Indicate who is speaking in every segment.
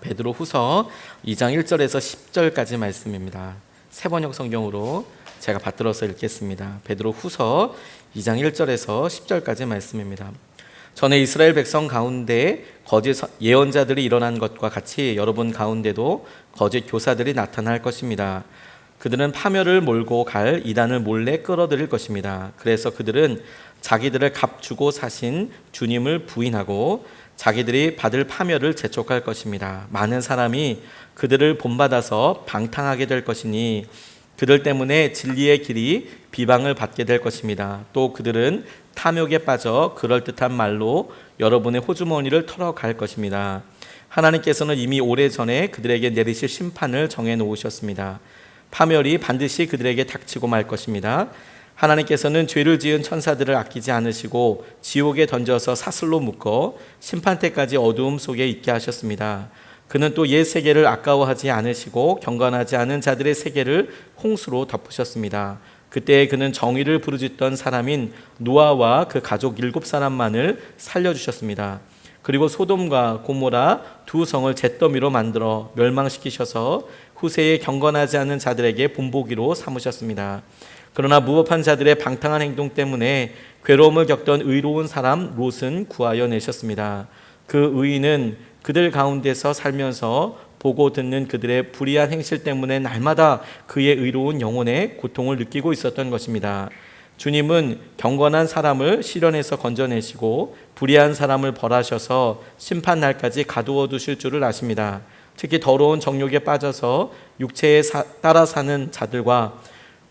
Speaker 1: 베드로 후서 2장 1절에서 10절까지 말씀입니다. 세번역 성경으로 제가 받들어서 읽겠습니다. 베드로 후서 2장 1절에서 10절까지 말씀입니다. 전에 이스라엘 백성 가운데 거짓 예언자들이 일어난 것과 같이 여러분 가운데도 거짓 교사들이 나타날 것입니다. 그들은 파멸을 몰고 갈 이단을 몰래 끌어들일 것입니다. 그래서 그들은 자기들을 값주고 사신 주님을 부인하고 자기들이 받을 파멸을 재촉할 것입니다. 많은 사람이 그들을 본받아서 방탕하게 될 것이니 그들 때문에 진리의 길이 비방을 받게 될 것입니다. 또 그들은 탐욕에 빠져 그럴듯한 말로 여러분의 호주머니를 털어갈 것입니다. 하나님께서는 이미 오래전에 그들에게 내리실 심판을 정해 놓으셨습니다. 파멸이 반드시 그들에게 닥치고 말 것입니다. 하나님께서는 죄를 지은 천사들을 아끼지 않으시고 지옥에 던져서 사슬로 묶어 심판 때까지 어두움 속에 있게 하셨습니다. 그는 또 옛 세계를 아까워하지 않으시고 경건하지 않은 자들의 세계를 홍수로 덮으셨습니다. 그때 그는 정의를 부르짖던 사람인 노아와 그 가족 7사람만을 살려주셨습니다. 그리고 소돔과 고모라 두 성을 잿더미로 만들어 멸망시키셔서 후세에 경건하지 않은 자들에게 본보기로 삼으셨습니다. 그러나 무법한 자들의 방탕한 행동 때문에 괴로움을 겪던 의로운 사람 롯은 구하여 내셨습니다. 그 의인은 그들 가운데서 살면서 보고 듣는 그들의 불의한 행실 때문에 날마다 그의 의로운 영혼에 고통을 느끼고 있었던 것입니다. 주님은 경건한 사람을 시련에서 건져내시고 불의한 사람을 벌하셔서 심판 날까지 가두어 두실 줄을 아십니다. 특히 더러운 정욕에 빠져서 육체에 따라 사는 자들과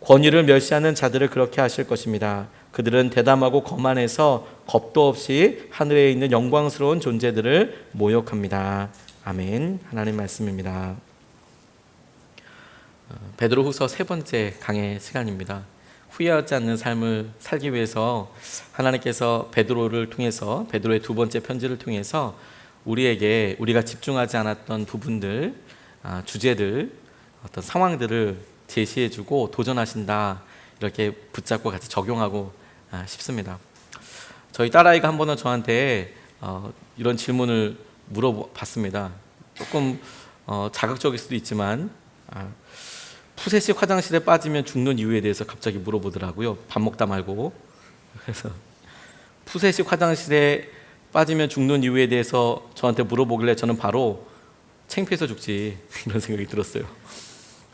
Speaker 1: 권위를 멸시하는 자들을 그렇게 하실 것입니다. 그들은 대담하고 거만해서 겁도 없이 하늘에 있는 영광스러운 존재들을 모욕합니다. 아멘. 하나님 말씀입니다. 베드로 후서 3번째 강의 시간입니다. 후회하지 않는 삶을 살기 위해서 하나님께서 베드로를 통해서 베드로의 2번째 편지를 통해서 우리에게 우리가 집중하지 않았던 부분들, 주제들, 어떤 상황들을 제시해주고 도전하신다, 이렇게 붙잡고 같이 적용하고 싶습니다. 저희 딸아이가 한 번은 저한테 이런 질문을 물어봤습니다. 조금 자극적일 수도 있지만 푸세식 화장실에 빠지면 죽는 이유에 대해서 갑자기 물어보더라고요. 밥 먹다 말고. 그래서 푸세식 화장실에 빠지면 죽는 이유에 대해서 저한테 물어보길래 저는 바로 창피해서 죽지, 이런 생각이 들었어요.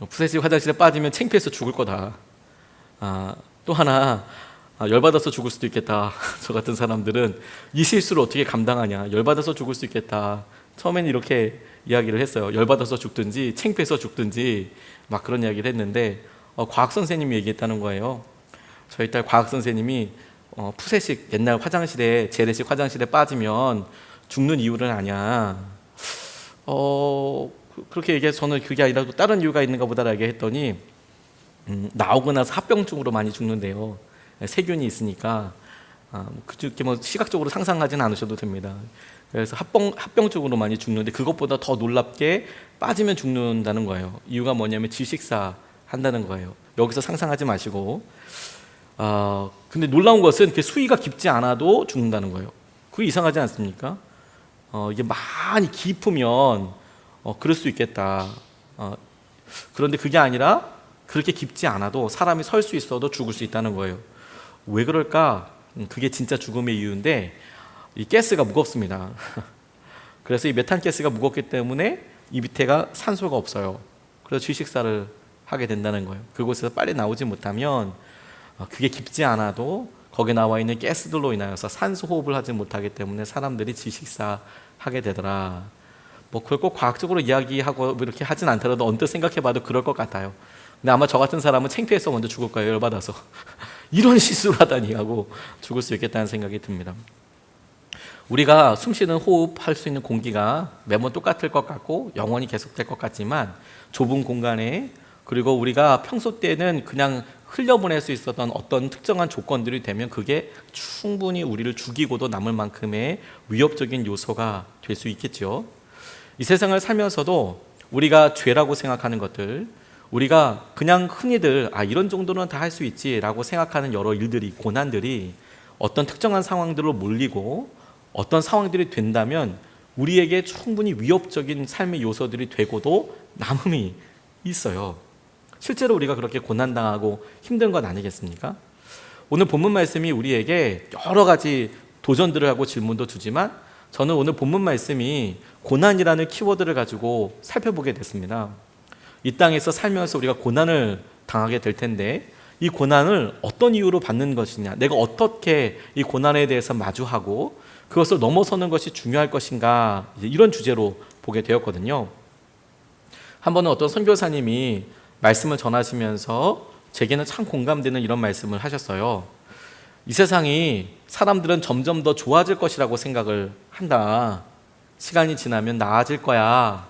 Speaker 1: 푸세식 화장실에 빠지면 창피해서 죽을 거다. 또 하나, 열받아서 죽을 수도 있겠다. 저 같은 사람들은 이 실수를 어떻게 감당하냐, 열받아서 죽을 수 있겠다. 처음에는 이렇게 이야기를 했어요. 열받아서 죽든지 창피해서 죽든지 막 그런 이야기를 했는데 과학 선생님이 얘기했다는 거예요. 저희 딸 과학 선생님이 푸세식, 옛날 화장실에, 재래식 화장실에 빠지면 죽는 이유는 아니야. 그렇게 얘기해서 저는 그게 아니라 또 다른 이유가 있는가 보다라고 했더니 나오고 나서 합병증으로 많이 죽는데요. 세균이 있으니까 그렇게 시각적으로 상상하지는 않으셔도 됩니다. 그래서 합병증으로 많이 죽는데 그것보다 더 놀랍게 빠지면 죽는다는 거예요. 이유가 뭐냐면 질식사 한다는 거예요. 여기서 상상하지 마시고. 근데 놀라운 것은 그 수위가 깊지 않아도 죽는다는 거예요. 그게 이상하지 않습니까? 이게 많이 깊으면 그럴 수 있겠다. 그런데 그게 아니라 그렇게 깊지 않아도 사람이 설 수 있어도 죽을 수 있다는 거예요. 왜 그럴까? 그게 진짜 죽음의 이유인데 이 가스가 무겁습니다. 그래서 이 메탄 가스가 무겁기 때문에 이 밑에가 산소가 없어요. 그래서 질식사를 하게 된다는 거예요. 그곳에서 빨리 나오지 못하면 그게 깊지 않아도 거기에 나와 있는 가스들로 인하여서 산소 호흡을 하지 못하기 때문에 사람들이 질식사 하게 되더라. 그걸 꼭 과학적으로 이야기하고 이렇게 하진 않더라도 언뜻 생각해봐도 그럴 것 같아요. 근데 아마 저 같은 사람은 창피해서 먼저 죽을 거예요. 열받아서. 이런 실수를 하다니 하고 죽을 수 있겠다는 생각이 듭니다. 우리가 숨쉬는 호흡할 수 있는 공기가 매번 똑같을 것 같고 영원히 계속될 것 같지만 좁은 공간에, 그리고 우리가 평소 때는 그냥 흘려보낼 수 있었던 어떤 특정한 조건들이 되면 그게 충분히 우리를 죽이고도 남을 만큼의 위협적인 요소가 될 수 있겠죠. 이 세상을 살면서도 우리가 죄라고 생각하는 것들, 우리가 그냥 흔히들 이런 정도는 다 할 수 있지라고 생각하는 여러 일들이, 고난들이 어떤 특정한 상황들로 몰리고 어떤 상황들이 된다면 우리에게 충분히 위협적인 삶의 요소들이 되고도 남음이 있어요. 실제로 우리가 그렇게 고난당하고 힘든 건 아니겠습니까? 오늘 본문 말씀이 우리에게 여러 가지 도전들을 하고 질문도 주지만 저는 오늘 본문 말씀이 고난이라는 키워드를 가지고 살펴보게 됐습니다. 이 땅에서 살면서 우리가 고난을 당하게 될 텐데 이 고난을 어떤 이유로 받는 것이냐, 내가 어떻게 이 고난에 대해서 마주하고 그것을 넘어서는 것이 중요할 것인가, 이런 주제로 보게 되었거든요. 한 번은 어떤 선교사님이 말씀을 전하시면서 제게는 참 공감되는 이런 말씀을 하셨어요. 이 세상이 사람들은 점점 더 좋아질 것이라고 생각을 한다. 시간이 지나면 나아질 거야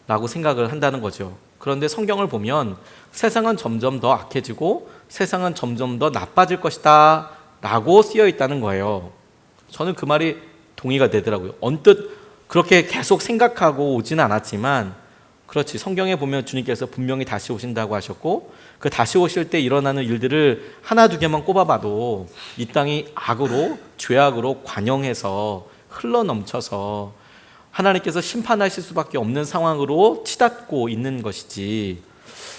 Speaker 1: 라고 생각을 한다는 거죠. 그런데 성경을 보면 세상은 점점 더 악해지고 세상은 점점 더 나빠질 것이다 라고 쓰여 있다는 거예요. 저는 그 말이 동의가 되더라고요. 언뜻 그렇게 계속 생각하고 오지는 않았지만 그렇지, 성경에 보면 주님께서 분명히 다시 오신다고 하셨고 그 다시 오실 때 일어나는 일들을 하나 두 개만 꼽아봐도 이 땅이 악으로, 죄악으로 관영해서 흘러넘쳐서 하나님께서 심판하실 수밖에 없는 상황으로 치닫고 있는 것이지.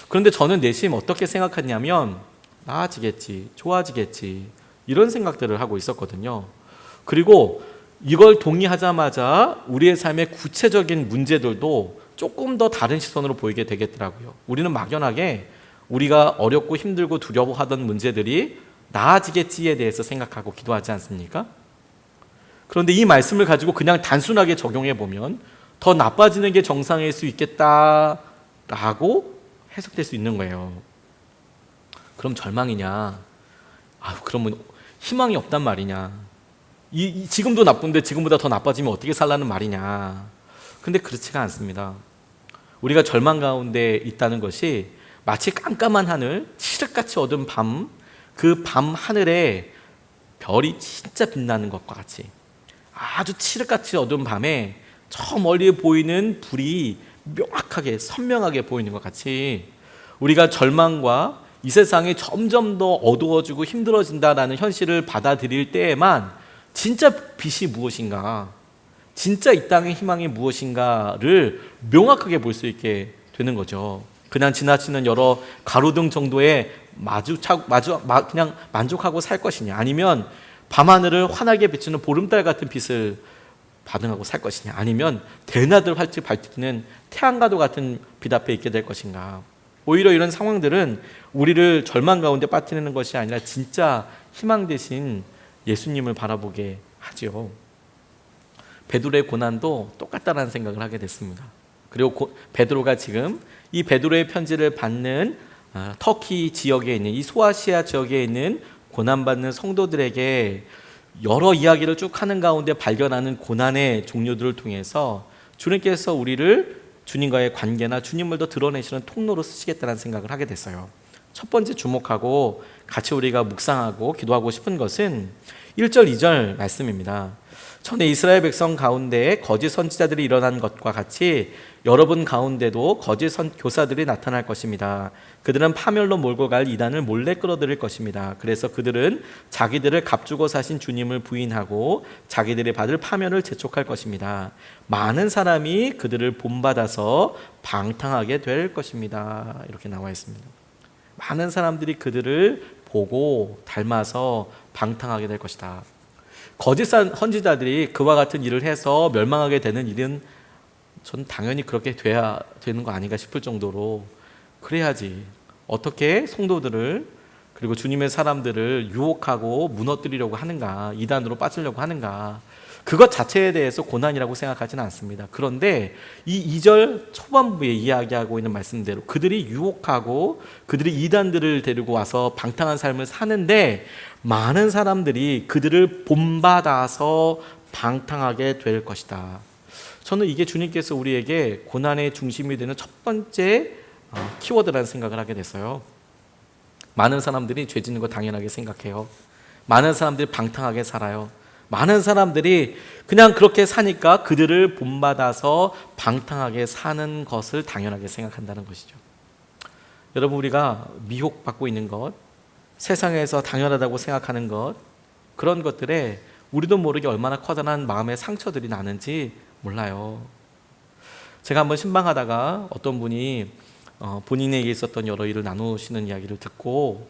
Speaker 1: 그런데 저는 내심 어떻게 생각했냐면 나아지겠지, 좋아지겠지, 이런 생각들을 하고 있었거든요. 그리고 이걸 동의하자마자 우리의 삶의 구체적인 문제들도 조금 더 다른 시선으로 보이게 되겠더라고요. 우리는 막연하게 우리가 어렵고 힘들고 두려워하던 문제들이 나아지겠지에 대해서 생각하고 기도하지 않습니까? 그런데 이 말씀을 가지고 그냥 단순하게 적용해 보면 더 나빠지는 게 정상일 수 있겠다라고 해석될 수 있는 거예요. 그럼 절망이냐? 그러면 희망이 없단 말이냐? 지금도 나쁜데 지금보다 더 나빠지면 어떻게 살라는 말이냐? 근데 그렇지가 않습니다. 우리가 절망 가운데 있다는 것이 마치 깜깜한 하늘, 칠흑같이 어두운 밤, 그 밤 하늘에 별이 진짜 빛나는 것과 같이 아주 칠흑같이 어두운 밤에 저 멀리에 보이는 불이 명확하게 선명하게 보이는 것 같이 우리가 절망과 이 세상이 점점 더 어두워지고 힘들어진다라는 현실을 받아들일 때에만 진짜 빛이 무엇인가, 진짜 이 땅의 희망이 무엇인가를 명확하게 볼 수 있게 되는 거죠. 그냥 지나치는 여러 가로등 정도에 그냥 만족하고 살 것이냐, 아니면 밤하늘을 환하게 비추는 보름달 같은 빛을 반응하고 살 것이냐, 아니면 대낮을 활짝 밝히는 태양과도 같은 빛 앞에 있게 될 것인가. 오히려 이런 상황들은 우리를 절망 가운데 빠뜨리는 것이 아니라 진짜 희망 대신 예수님을 바라보게 하죠. 베드로의 고난도 똑같다는 생각을 하게 됐습니다. 그리고 베드로가 지금 이 베드로의 편지를 받는 터키 지역에 있는 이 소아시아 지역에 있는 고난받는 성도들에게 여러 이야기를 쭉 하는 가운데 발견하는 고난의 종류들을 통해서 주님께서 우리를 주님과의 관계나 주님을 더 드러내시는 통로로 쓰시겠다는 생각을 하게 됐어요. 첫 번째 주목하고 같이 우리가 묵상하고 기도하고 싶은 것은 1절 2절 말씀입니다. 전에 이스라엘 백성 가운데 거짓 선지자들이 일어난 것과 같이 여러분 가운데도 거짓 교사들이 나타날 것입니다. 그들은 파멸로 몰고 갈 이단을 몰래 끌어들일 것입니다. 그래서 그들은 자기들을 값주고 사신 주님을 부인하고 자기들이 받을 파멸을 재촉할 것입니다. 많은 사람이 그들을 본받아서 방탕하게 될 것입니다. 이렇게 나와 있습니다. 많은 사람들이 그들을 보고 닮아서 방탕하게 될 것이다. 거짓 선지자들이 그와 같은 일을 해서 멸망하게 되는 일은 전 당연히 그렇게 돼야 되는 거 아닌가 싶을 정도로, 그래야지 어떻게 성도들을 그리고 주님의 사람들을 유혹하고 무너뜨리려고 하는가, 이단으로 빠지려고 하는가, 그것 자체에 대해서 고난이라고 생각하지는 않습니다. 그런데 이 2절 초반부에 이야기하고 있는 말씀대로 그들이 유혹하고 그들이 이단들을 데리고 와서 방탕한 삶을 사는데 많은 사람들이 그들을 본받아서 방탕하게 될 것이다. 저는 이게 주님께서 우리에게 고난의 중심이 되는 첫 번째 키워드라는 생각을 하게 됐어요. 많은 사람들이 죄 짓는 거 당연하게 생각해요. 많은 사람들이 방탕하게 살아요. 많은 사람들이 그냥 그렇게 사니까 그들을 본받아서 방탕하게 사는 것을 당연하게 생각한다는 것이죠. 여러분, 우리가 미혹받고 있는 것, 세상에서 당연하다고 생각하는 것, 그런 것들에 우리도 모르게 얼마나 커다란 마음의 상처들이 나는지 몰라요. 제가 한번 신방하다가 어떤 분이 본인에게 있었던 여러 일을 나누시는 이야기를 듣고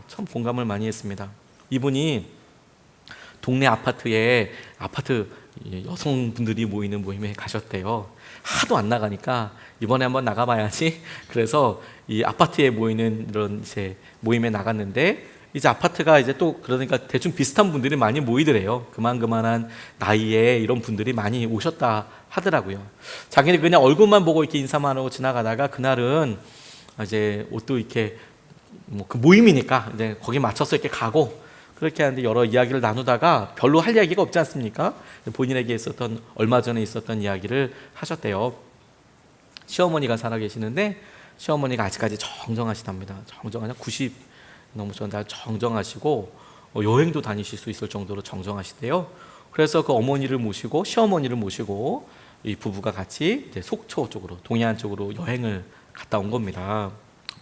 Speaker 1: 참 공감을 많이 했습니다. 이분이 동네 아파트 여성분들이 모이는 모임에 가셨대요. 하도 안 나가니까 이번에 한번 나가봐야지. 그래서 이 아파트에 모이는 이런 이제 모임에 나갔는데 이제 아파트가 이제 또 그러니까 대충 비슷한 분들이 많이 모이더래요. 그만한 나이에 이런 분들이 많이 오셨다 하더라고요. 자기는 그냥 얼굴만 보고 이렇게 인사만 하고 지나가다가 그날은 이제 옷도 이렇게 그 모임이니까 이제 거기 맞춰서 이렇게 가고 그렇게 하는데 여러 이야기를 나누다가 별로 할 이야기가 없지 않습니까? 본인에게 있었던 얼마 전에 있었던 이야기를 하셨대요. 시어머니가 살아계시는데 시어머니가 아직까지 정정하시답니다. 정정하냐 90 넘으셨는데 정정하시고 여행도 다니실 수 있을 정도로 정정하시대요. 그래서 그 어머니를 모시고 시어머니를 모시고 이 부부가 같이 이제 속초 쪽으로 동해안 쪽으로 여행을 갔다 온 겁니다.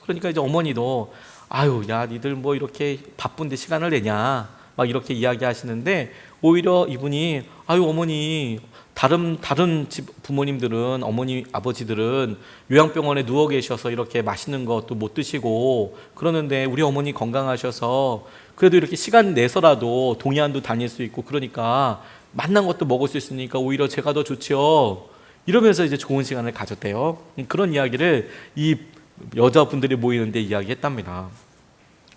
Speaker 1: 그러니까 이제 어머니도 아유 야 니들 뭐 이렇게 바쁜데 시간을 내냐 막 이렇게 이야기하시는데 오히려 이분이 아유 어머니 다른 집 부모님들은 어머니 아버지들은 요양병원에 누워 계셔서 이렇게 맛있는 것도 못 드시고 그러는데 우리 어머니 건강하셔서 그래도 이렇게 시간 내서라도 동해안도 다닐 수 있고 그러니까 맛난 것도 먹을 수 있으니까 오히려 제가 더 좋지요. 이러면서 이제 좋은 시간을 가졌대요. 그런 이야기를 이 여자분들이 모이는데 이야기했답니다.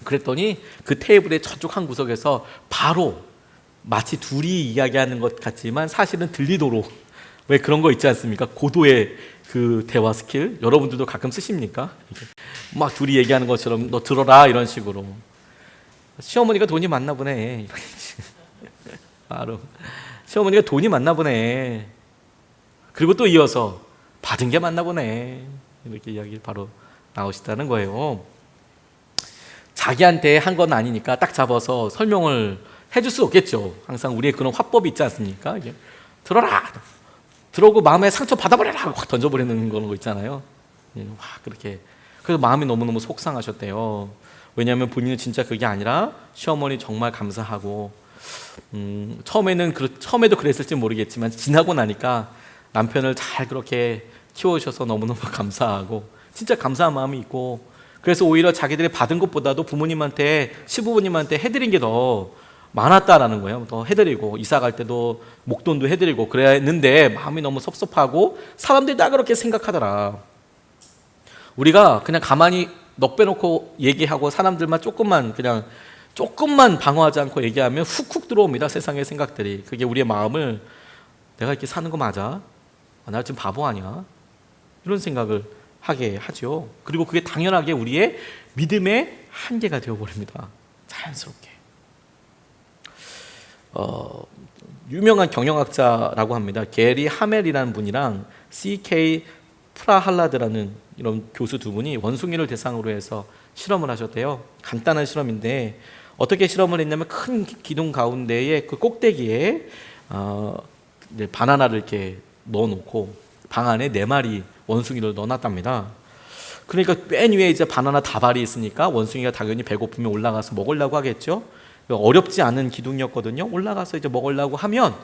Speaker 1: 그랬더니 그 테이블의 저쪽 한 구석에서 바로 마치 둘이 이야기하는 것 같지만 사실은 들리도록 왜 그런 거 있지 않습니까? 고도의 그 대화 스킬 여러분들도 가끔 쓰십니까? 막 둘이 얘기하는 것처럼 너 들어라 이런 식으로 시어머니가 돈이 많나 보네 바로 시어머니가 돈이 많나 보네 그리고 또 이어서 받은 게 많나 보네 이렇게 이야기 바로 나오시다는 거예요. 자기한테 한 건 아니니까 딱 잡아서 설명을 해줄 수 없겠죠. 항상 우리의 그런 화법이 있지 않습니까? 이게 들어라, 들어오고 마음에 상처 받아버려라 하고 확 던져버리는 그런 거 있잖아요. 그렇게 그래서 마음이 너무너무 속상하셨대요. 왜냐하면 본인은 진짜 그게 아니라 시어머니 정말 감사하고 처음에도 그랬을지 모르겠지만 지나고 나니까 남편을 잘 그렇게 키워주셔서 너무너무 감사하고 진짜 감사한 마음이 있고 그래서 오히려 자기들이 받은 것보다도 부모님한테 시부모님한테 해드린 게 더 많았다라는 거예요. 더 해드리고 이사 갈 때도 목돈도 해드리고 그랬는데 마음이 너무 섭섭하고 사람들이 다 그렇게 생각하더라. 우리가 그냥 가만히 넋 빼놓고 얘기하고 사람들만 조금만 방어하지 않고 얘기하면 훅훅 들어옵니다. 세상의 생각들이. 그게 우리의 마음을 내가 이렇게 사는 거 맞아? 나 지금 바보 아니야? 이런 생각을 하게 하죠. 그리고 그게 당연하게 우리의 믿음의 한계가 되어버립니다. 자연스럽게. 유명한 경영학자라고 합니다. 게리 하멜이라는 분이랑 C.K. 프라할라드라는 이런 교수 두 분이 원숭이를 대상으로 해서 실험을 하셨대요. 간단한 실험인데 어떻게 실험을 했냐면 큰 기둥 가운데에 그 꼭대기에 이제 바나나를 이렇게 넣어놓고 방 안에 4마리 원숭이를 넣어놨답니다. 그러니까 맨 위에 이제 바나나 다발이 있으니까 원숭이가 당연히 배고프면 올라가서 먹으려고 하겠죠. 어렵지 않은 기둥이었거든요. 올라가서 이제 먹으려고 하면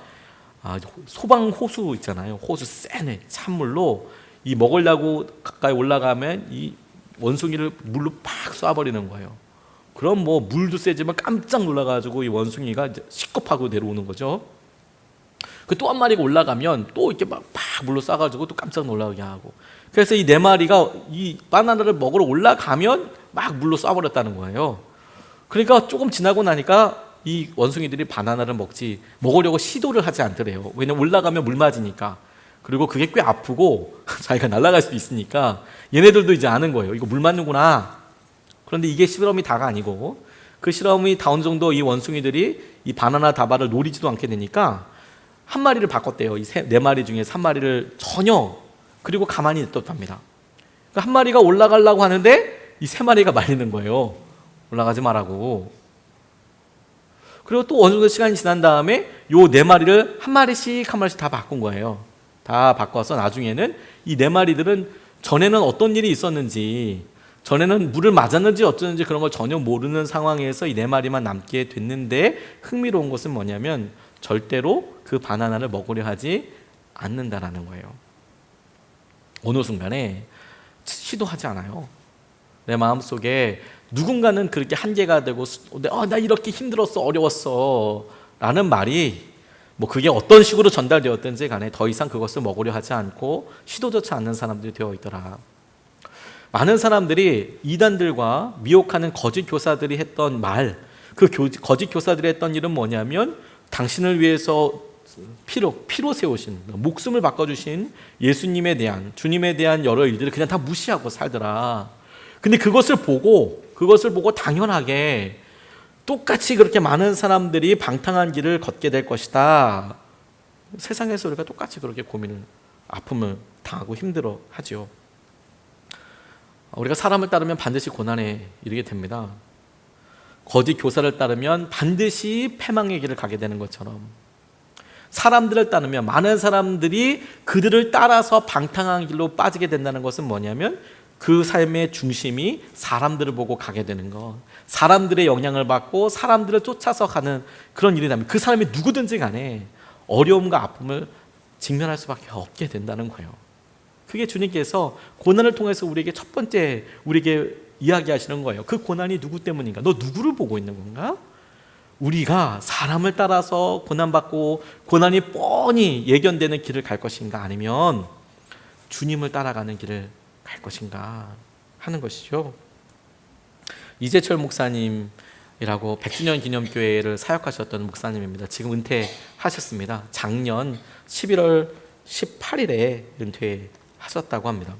Speaker 1: 소방 호수 있잖아요. 호수 센 찬물로 이 먹으려고 가까이 올라가면 이 원숭이를 물로 팍 쏴버리는 거예요. 그럼 뭐 물도 세지만 깜짝 놀라가지고 이 원숭이가 이제 식겁하고 내려오는 거죠. 그 또 한 마리가 올라가면 또 이렇게 막 물로 쏴가지고 또 깜짝 놀라게 하고. 그래서 이 4마리가 이 바나나를 먹으러 올라가면 막 물로 쏴버렸다는 거예요. 그러니까 조금 지나고 나니까 이 원숭이들이 바나나를 먹으려고 시도를 하지 않더래요. 왜냐면 올라가면 물 맞으니까. 그리고 그게 꽤 아프고 자기가 날아갈 수도 있으니까 얘네들도 이제 아는 거예요. 이거 물 맞는구나. 그런데 이게 실험이 다가 아니고 그 실험이 다 어느 정도 이 원숭이들이 이 바나나 다발을 노리지도 않게 되니까 한 마리를 바꿨대요. 이 4마리 중에 3마리를 전혀 그리고 가만히 냅뒀답니다. 그러니까 한 마리가 올라가려고 하는데 이 3마리가 말리는 거예요. 올라가지 말라고. 그리고 또 어느 정도 시간이 지난 다음에 요 4마리를 한 마리씩 다 바꾼 거예요. 다 바꿔서 나중에는 이 4마리들은 전에는 어떤 일이 있었는지 전에는 물을 맞았는지 어쩌는지 그런 걸 전혀 모르는 상황에서 이 4마리만 남게 됐는데 흥미로운 것은 뭐냐면 절대로 그 바나나를 먹으려 하지 않는다라는 거예요. 어느 순간에 시도하지 않아요. 내 마음속에 누군가는 그렇게 한계가 되고 나 이렇게 힘들었어, 어려웠어 라는 말이 뭐 그게 어떤 식으로 전달되었든지 간에 더 이상 그것을 먹으려 하지 않고 시도조차 않는 사람들이 되어 있더라. 많은 사람들이 이단들과 미혹하는 거짓 교사들이 했던 말, 그 거짓 교사들이 했던 일은 뭐냐면 당신을 위해서 피로 세우신, 목숨을 바꿔주신 예수님에 대한, 주님에 대한 여러 일들을 그냥 다 무시하고 살더라. 근데 그것을 보고 당연하게 똑같이 그렇게 많은 사람들이 방탕한 길을 걷게 될 것이다. 세상에서 우리가 똑같이 그렇게 고민을, 아픔을 당하고 힘들어 하죠. 우리가 사람을 따르면 반드시 고난에 이르게 됩니다. 거짓 교사를 따르면 반드시 패망의 길을 가게 되는 것처럼 사람들을 따르면 많은 사람들이 그들을 따라서 방탕한 길로 빠지게 된다는 것은 뭐냐면 그 삶의 중심이 사람들을 보고 가게 되는 것, 사람들의 영향을 받고 사람들을 쫓아서 가는 그런 일이 나면 그 사람이 누구든지 간에 어려움과 아픔을 직면할 수밖에 없게 된다는 거예요. 그게 주님께서 고난을 통해서 우리에게 첫 번째 우리에게 이야기하시는 거예요. 그 고난이 누구 때문인가? 너 누구를 보고 있는 건가? 우리가 사람을 따라서 고난받고 고난이 뻔히 예견되는 길을 갈 것인가, 아니면 주님을 따라가는 길을 갈 것인가 하는 것이죠. 이재철 목사님이라고 100주년 기념교회를 사역하셨던 목사님입니다. 지금 은퇴하셨습니다. 작년 11월 18일에 은퇴하셨다고 합니다.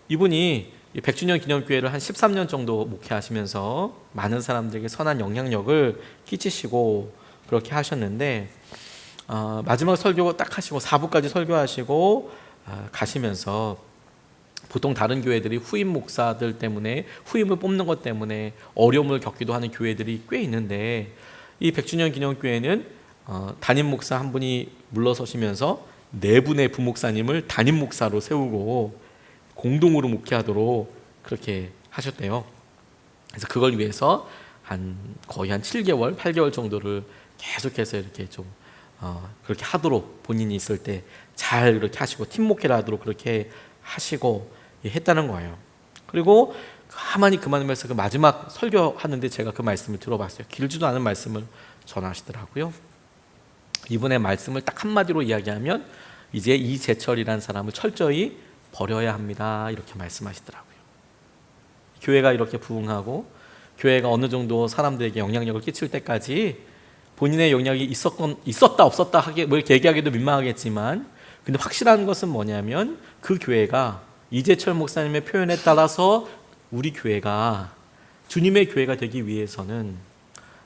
Speaker 1: 이분이 100주년 기념교회를 한 13년 정도 목회하시면서 많은 사람들에게 선한 영향력을 끼치시고 그렇게 하셨는데, 마지막 설교 딱 하시고 4부까지 설교하시고 가시면서 보통 다른 교회들이 후임 목사들 때문에, 후임을 뽑는 것 때문에 어려움을 겪기도 하는 교회들이 꽤 있는데, 이 100주년 기념교회는 담임 목사 한 분이 물러서시면서 4분의 부목사님을 담임 목사로 세우고 공동으로 목회하도록 그렇게 하셨대요. 그래서 그걸 위해서 거의 한 7개월, 8개월 정도를 계속해서 이렇게 좀 그렇게 하도록, 본인이 있을 때 잘 그렇게 하시고 팀 목회를 하도록 그렇게 하시고 했다는 거예요. 그리고 가만히 그만하면서 그 마지막 설교하는데 제가 그 말씀을 들어봤어요. 길지도 않은 말씀을 전하시더라고요. 이분의 말씀을 딱 한마디로 이야기하면 이제 이재철이라는 사람을 철저히 버려야 합니다, 이렇게 말씀하시더라고요. 교회가 이렇게 부흥하고 교회가 어느 정도 사람들에게 영향력을 끼칠 때까지 본인의 영향이 있었다 없었다 뭐 이렇게 얘기하기도 민망하겠지만, 근데 확실한 것은 뭐냐면 그 교회가 이재철 목사님의 표현에 따라서 우리 교회가 주님의 교회가 되기 위해서는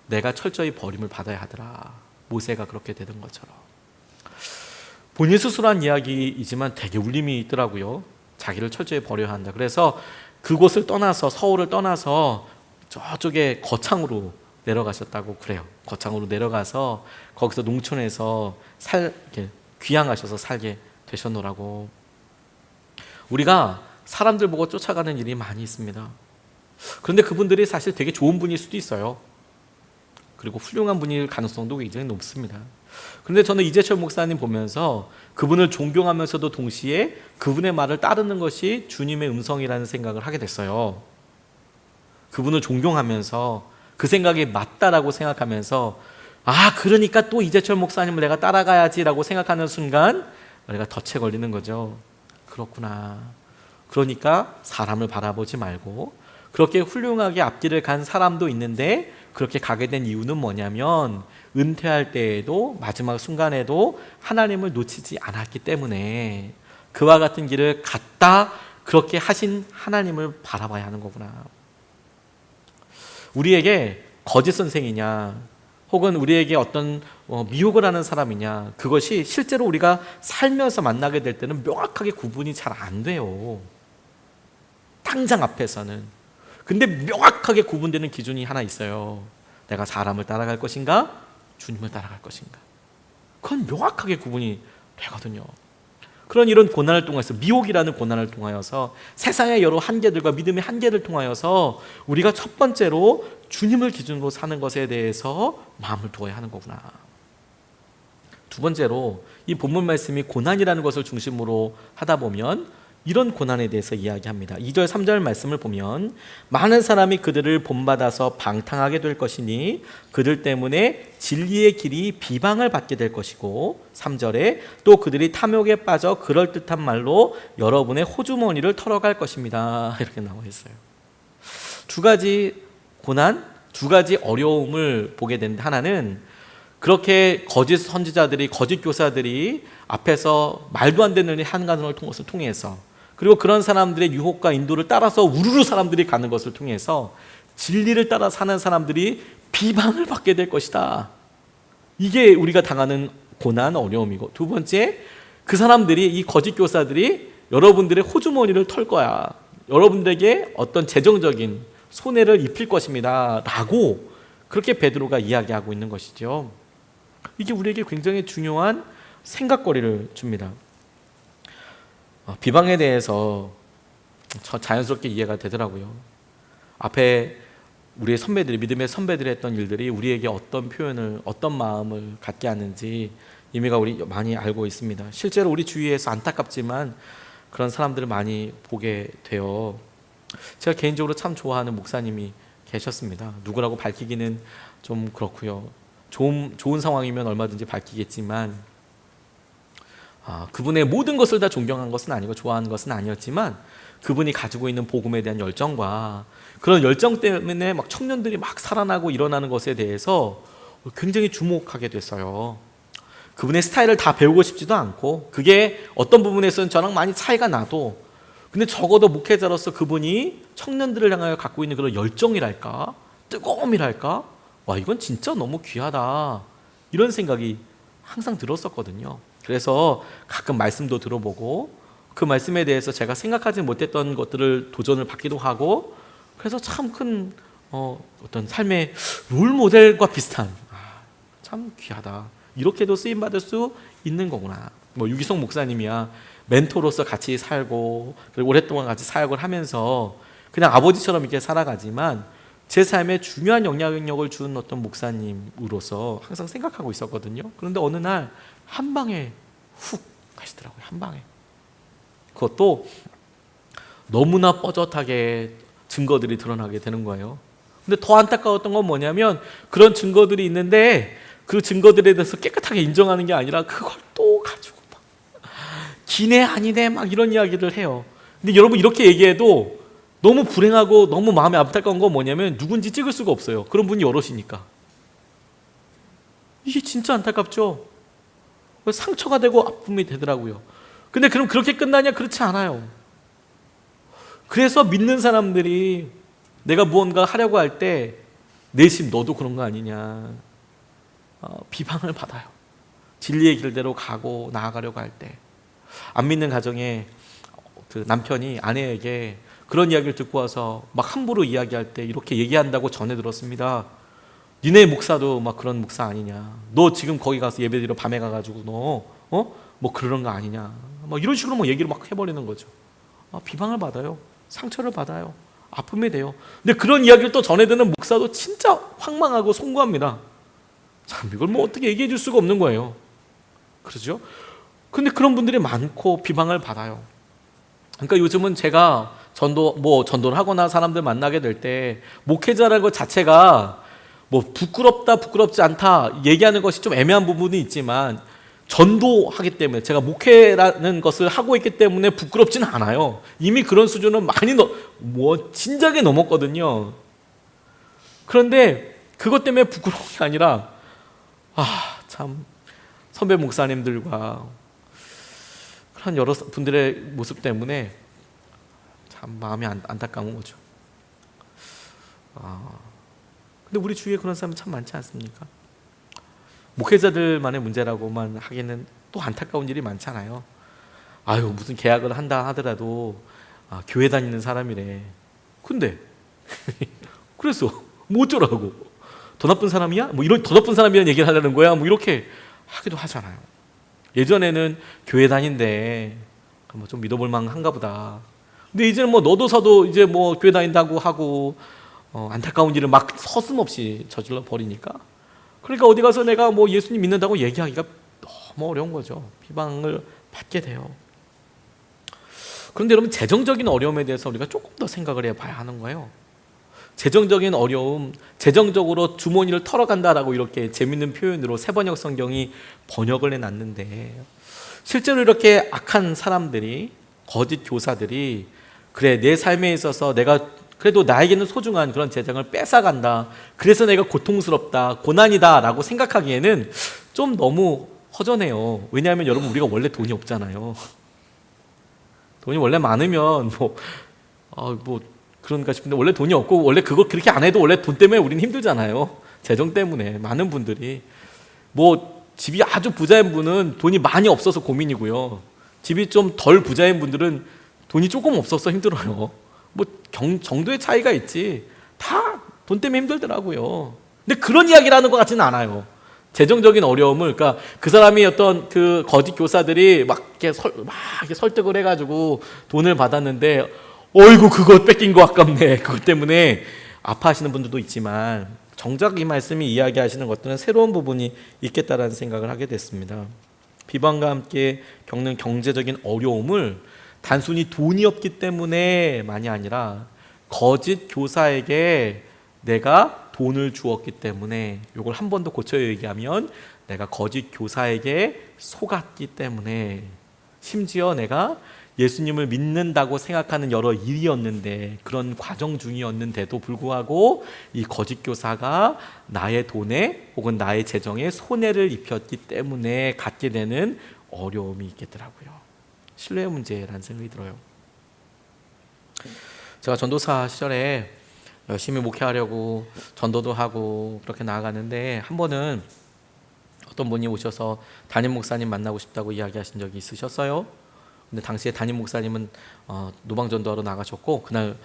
Speaker 1: 내가 철저히 버림을 받아야 하더라. 모세가 그렇게 되던 것처럼. 본인 스스로 한 이야기이지만 되게 울림이 있더라고요. 자기를 철저히 버려야 한다. 그래서 그곳을 떠나서, 서울을 떠나서 저쪽에 거창으로 내려가셨다고 그래요. 거창으로 내려가서 거기서 농촌에서 이렇게 귀향하셔서 살게 되셨노라고. 우리가 사람들 보고 쫓아가는 일이 많이 있습니다. 그런데 그분들이 사실 되게 좋은 분일 수도 있어요. 그리고 훌륭한 분일 가능성도 굉장히 높습니다. 그런데 저는 이재철 목사님 보면서 그분을 존경하면서도 동시에 그분의 말을 따르는 것이 주님의 음성이라는 생각을 하게 됐어요. 그분을 존경하면서 그 생각이 맞다라고 생각하면서, 그러니까 또 이재철 목사님을 내가 따라가야지라고 생각하는 순간 내가 덫에 걸리는 거죠. 그렇구나. 그러니까 사람을 바라보지 말고, 그렇게 훌륭하게 앞길을 간 사람도 있는데 그렇게 가게 된 이유는 뭐냐면 은퇴할 때에도 마지막 순간에도 하나님을 놓치지 않았기 때문에 그와 같은 길을 갔다, 그렇게 하신 하나님을 바라봐야 하는 거구나. 우리에게 거짓 선생이냐, 혹은 우리에게 어떤 미혹을 하는 사람이냐, 그것이 실제로 우리가 살면서 만나게 될 때는 명확하게 구분이 잘 안 돼요. 당장 앞에서는. 근데 명확하게 구분되는 기준이 하나 있어요. 내가 사람을 따라갈 것인가, 주님을 따라갈 것인가. 그건 명확하게 구분이 되거든요. 그런 이런 고난을 통해서, 미혹이라는 고난을 통하여서, 세상의 여러 한계들과 믿음의 한계를 통하여서 우리가 첫 번째로 주님을 기준으로 사는 것에 대해서 마음을 두어야 하는 거구나. 두 번째로 이 본문 말씀이 고난이라는 것을 중심으로 하다 보면 이런 고난에 대해서 이야기합니다. 2절 3절 말씀을 보면 많은 사람이 그들을 본받아서 방탕하게 될 것이니 그들 때문에 진리의 길이 비방을 받게 될 것이고, 3절에 또 그들이 탐욕에 빠져 그럴듯한 말로 여러분의 호주머니를 털어갈 것입니다. 이렇게 나와 있어요. 두 가지 고난, 두 가지 어려움을 보게 되는데, 하나는 그렇게 거짓 선지자들이, 거짓 교사들이 앞에서 말도 안 되는 일 하는 것을 통해서, 그리고 그런 사람들의 유혹과 인도를 따라서 우르르 사람들이 가는 것을 통해서 진리를 따라 사는 사람들이 비방을 받게 될 것이다. 이게 우리가 당하는 고난, 어려움이고, 두 번째, 그 사람들이, 이 거짓 교사들이 여러분들의 호주머니를 털 거야. 여러분들에게 어떤 재정적인 손해를 입힐 것입니다 라고 그렇게 베드로가 이야기하고 있는 것이죠. 이게 우리에게 굉장히 중요한 생각거리를 줍니다. 비방에 대해서 자연스럽게 이해가 되더라고요. 앞에 우리의 선배들이, 믿음의 선배들이 했던 일들이 우리에게 어떤 표현을, 어떤 마음을 갖게 하는지 의미가 우리 많이 알고 있습니다. 실제로 우리 주위에서 안타깝지만 그런 사람들을 많이 보게 돼요. 제가 개인적으로 참 좋아하는 목사님이 계셨습니다. 누구라고 밝히기는 좀 그렇고요. 좋은 상황이면 얼마든지 밝히겠지만, 그분의 모든 것을 다 존경한 것은 아니고 좋아하는 것은 아니었지만, 그분이 가지고 있는 복음에 대한 열정과 그런 열정 때문에 막 청년들이 막 살아나고 일어나는 것에 대해서 굉장히 주목하게 됐어요. 그분의 스타일을 다 배우고 싶지도 않고, 그게 어떤 부분에서는 저랑 많이 차이가 나도, 근데 적어도 목회자로서 그분이 청년들을 향하여 갖고 있는 그런 열정이랄까, 뜨거움이랄까, 와, 이건 진짜 너무 귀하다, 이런 생각이 항상 들었었거든요. 그래서 가끔 말씀도 들어보고 그 말씀에 대해서 제가 생각하지 못했던 것들을 도전을 받기도 하고, 그래서 참 큰 어떤 삶의 롤모델과 비슷한, 참 귀하다, 이렇게도 쓰임받을 수 있는 거구나. 유기성 목사님이야 멘토로서 같이 살고, 그리고 오랫동안 같이 사역을 하면서 그냥 아버지처럼 이렇게 살아가지만 제 삶에 중요한 영향력을 준 어떤 목사님으로서 항상 생각하고 있었거든요. 그런데 어느 날 한 방에 훅 가시더라고요. 한 방에. 그것도 너무나 뻣뻣하게 증거들이 드러나게 되는 거예요. 근데 더 안타까웠던 건 뭐냐면, 그런 증거들이 있는데 그 증거들에 대해서 깨끗하게 인정하는 게 아니라 그걸 또 가지고 막 기네 아니네 막 이런 이야기를 해요. 근데 여러분, 이렇게 얘기해도 너무 불행하고 너무 마음이 안타까운 건 뭐냐면, 누군지 찍을 수가 없어요. 그런 분이 여럿이니까. 이게 진짜 안타깝죠. 상처가 되고 아픔이 되더라고요. 근데 그럼 그렇게 끝나냐? 그렇지 않아요. 그래서 믿는 사람들이 내가 무언가 하려고 할 때 내심 너도 그런 거 아니냐, 비방을 받아요. 진리의 길대로 가고 나아가려고 할 때. 안 믿는 가정에 그 남편이 아내에게 그런 이야기를 듣고 와서 막 함부로 이야기할 때 이렇게 얘기한다고 전해 들었습니다. 니네 목사도 막 그런 목사 아니냐, 너 지금 거기 가서 예배드리러 밤에 가가지고 너 뭐 그런 거 아니냐, 막 이런 식으로 뭐 얘기를 막 해버리는 거죠. 비방을 받아요. 상처를 받아요. 아픔이 돼요. 근데 그런 이야기를 또 전해 듣는 목사도 진짜 황망하고 송구합니다. 참, 이걸 뭐 어떻게 얘기해 줄 수가 없는 거예요. 그렇죠? 근데 그런 분들이 많고 비방을 받아요. 그러니까 요즘은 제가 전도를 하거나 사람들 만나게 될 때 목회자라는 것 자체가 뭐 부끄럽다, 부끄럽지 않다 얘기하는 것이 좀 애매한 부분이 있지만, 전도하기 때문에, 제가 목회라는 것을 하고 있기 때문에 부끄럽지는 않아요. 이미 그런 수준은 많이 진작에 넘었거든요. 그런데 그것 때문에 부끄러운 게 아니라, 참 선배 목사님들과 그런 여러 분들의 모습 때문에 참 마음이 안타까운 거죠. 근데 우리 주위에 그런 사람 참 많지 않습니까? 목회자들만의 문제라고만 하기는 또 안타까운 일이 많잖아요. 무슨 계약을 한다 하더라도 교회 다니는 사람이래. 근데 그래서 뭐 어쩌라고? 더 나쁜 사람이야? 뭐 이런 더 나쁜 사람이라는 얘기를 하려는 거야? 뭐 이렇게 하기도 하잖아요. 예전에는 교회 다닌데 뭐 좀 믿어볼 만한가 보다. 근데 이제는 뭐 너도 서도 이제 뭐 교회 다닌다고 하고 안타까운 일을 막 서슴없이 저질러 버리니까, 그러니까 어디 가서 내가 뭐 예수님 믿는다고 얘기하기가 너무 어려운 거죠. 비방을 받게 돼요. 그런데 여러분, 재정적인 어려움에 대해서 우리가 조금 더 생각을 해봐야 하는 거예요. 재정적인 어려움, 재정적으로 주머니를 털어간다라고 이렇게 재밌는 표현으로 세번역 성경이 번역을 해놨는데, 실제로 이렇게 악한 사람들이, 거짓 교사들이, 그래 내 삶에 있어서 내가 그래도 나에게는 소중한 그런 재정을 뺏어간다, 그래서 내가 고통스럽다, 고난이다 라고 생각하기에는 좀 너무 허전해요. 왜냐하면 여러분, 우리가 원래 돈이 없잖아요. 돈이 원래 많으면 그런가 싶은데, 원래 돈이 없고 원래 그거 그렇게 안 해도 원래 돈 때문에 우리는 힘들잖아요. 재정 때문에. 많은 분들이 집이 아주 부자인 분은 돈이 많이 없어서 고민이고요, 집이 좀 덜 부자인 분들은 돈이 조금 없어서 힘들어요. 정도의 차이가 있지 다 돈 때문에 힘들더라고요. 근데 그런 이야기를 하는 것 같지는 않아요. 재정적인 어려움을, 그러니까 그 사람이 어떤 그 거짓 교사들이 막 이렇게 설득을 해가지고 돈을 받았는데, 어이구 그거 뺏긴 거 아깝네, 그것 때문에 아파하시는 분들도 있지만, 정작 이 말씀이 이야기하시는 것들은 새로운 부분이 있겠다라는 생각을 하게 됐습니다. 비방과 함께 겪는 경제적인 어려움을 단순히 돈이 없기 때문에만이 아니라 거짓 교사에게 내가 돈을 주었기 때문에, 이걸 한 번 더 고쳐 얘기하면 내가 거짓 교사에게 속았기 때문에, 심지어 내가 예수님을 믿는다고 생각하는 여러 일이었는데, 그런 과정 중이었는데도 불구하고 이 거짓 교사가 나의 돈에 혹은 나의 재정에 손해를 입혔기 때문에 갖게 되는 어려움이 있겠더라고요. 신뢰의 문제라는 생각이 들어요. 제가 전도사 시절에 열심히 목회하려고 전도도 하고 그렇게 나아가는데, 한 번은 어떤 분이 오셔서 담임 목사님 만나고 싶다고 이야기하신 적이 있으셨어요. 근데 당시에 담임 목사님은 노방전도하러 나가셨고, 그날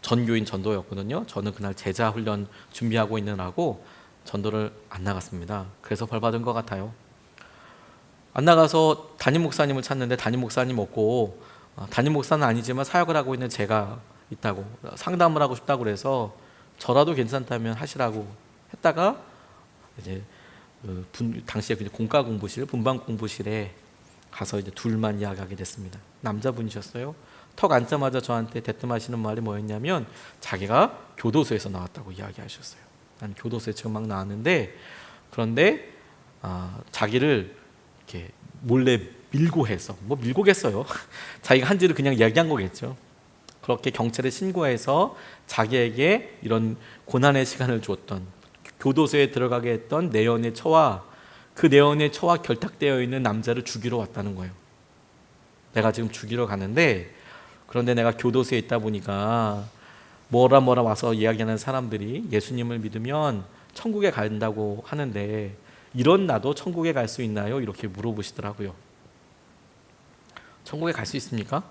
Speaker 1: 전교인 전도였거든요. 저는 그날 제자 훈련 준비하고 있느라고 전도를 안 나갔습니다. 그래서 벌 받은 것 같아요. 안 나가서 담임 목사님을 찾는데 담임 목사님 없고, 담임 목사는 아니지만 사역을 하고 있는 제가 있다고, 상담을 하고 싶다고 그래서 저라도 괜찮다면 하시라고 했다가, 이제 당시에 공과 공부실, 분반 공부실에 가서 이제 둘만 이야기하게 됐습니다. 남자분이셨어요. 턱 앉자마자 저한테 대뜸하시는 말이 뭐였냐면, 자기가 교도소에서 나왔다고 이야기하셨어요. 난 교도소에 지금 막 나왔는데, 그런데 자기를 이렇게 몰래 밀고 해서, 밀고 했어요. 자기가 한지를 그냥 이야기한 거겠죠. 그렇게 경찰에 신고해서 자기에게 이런 고난의 시간을 주었던, 교도소에 들어가게 했던 내연의 처와 그 내연의 처와 결탁되어 있는 남자를 죽이러 왔다는 거예요. 내가 지금 죽이러 가는데, 그런데 내가 교도소에 있다 보니까 뭐라 와서 이야기하는 사람들이 예수님을 믿으면 천국에 간다고 하는데, 이런 나도 천국에 갈 수 있나요? 이렇게 물어보시더라고요. 천국에 갈 수 있습니까?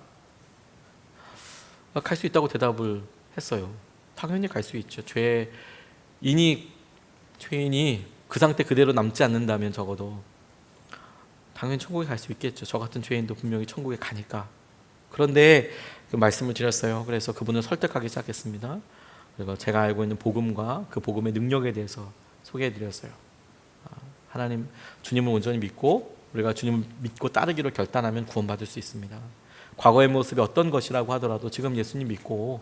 Speaker 1: 갈 수 있다고 대답을 했어요. 당연히 갈 수 있죠. 죄인이 그 상태 그대로 남지 않는다면 적어도 당연히 천국에 갈 수 있겠죠. 저 같은 죄인도 분명히 천국에 가니까. 그런데 그 말씀을 드렸어요. 그래서 그분을 설득하기 시작했습니다. 그리고 제가 알고 있는 복음과 그 복음의 능력에 대해서 소개해드렸어요. 하나님, 주님을 온전히 믿고 우리가 주님을 믿고 따르기로 결단하면 구원받을 수 있습니다. 과거의 모습이 어떤 것이라고 하더라도 지금 예수님 믿고,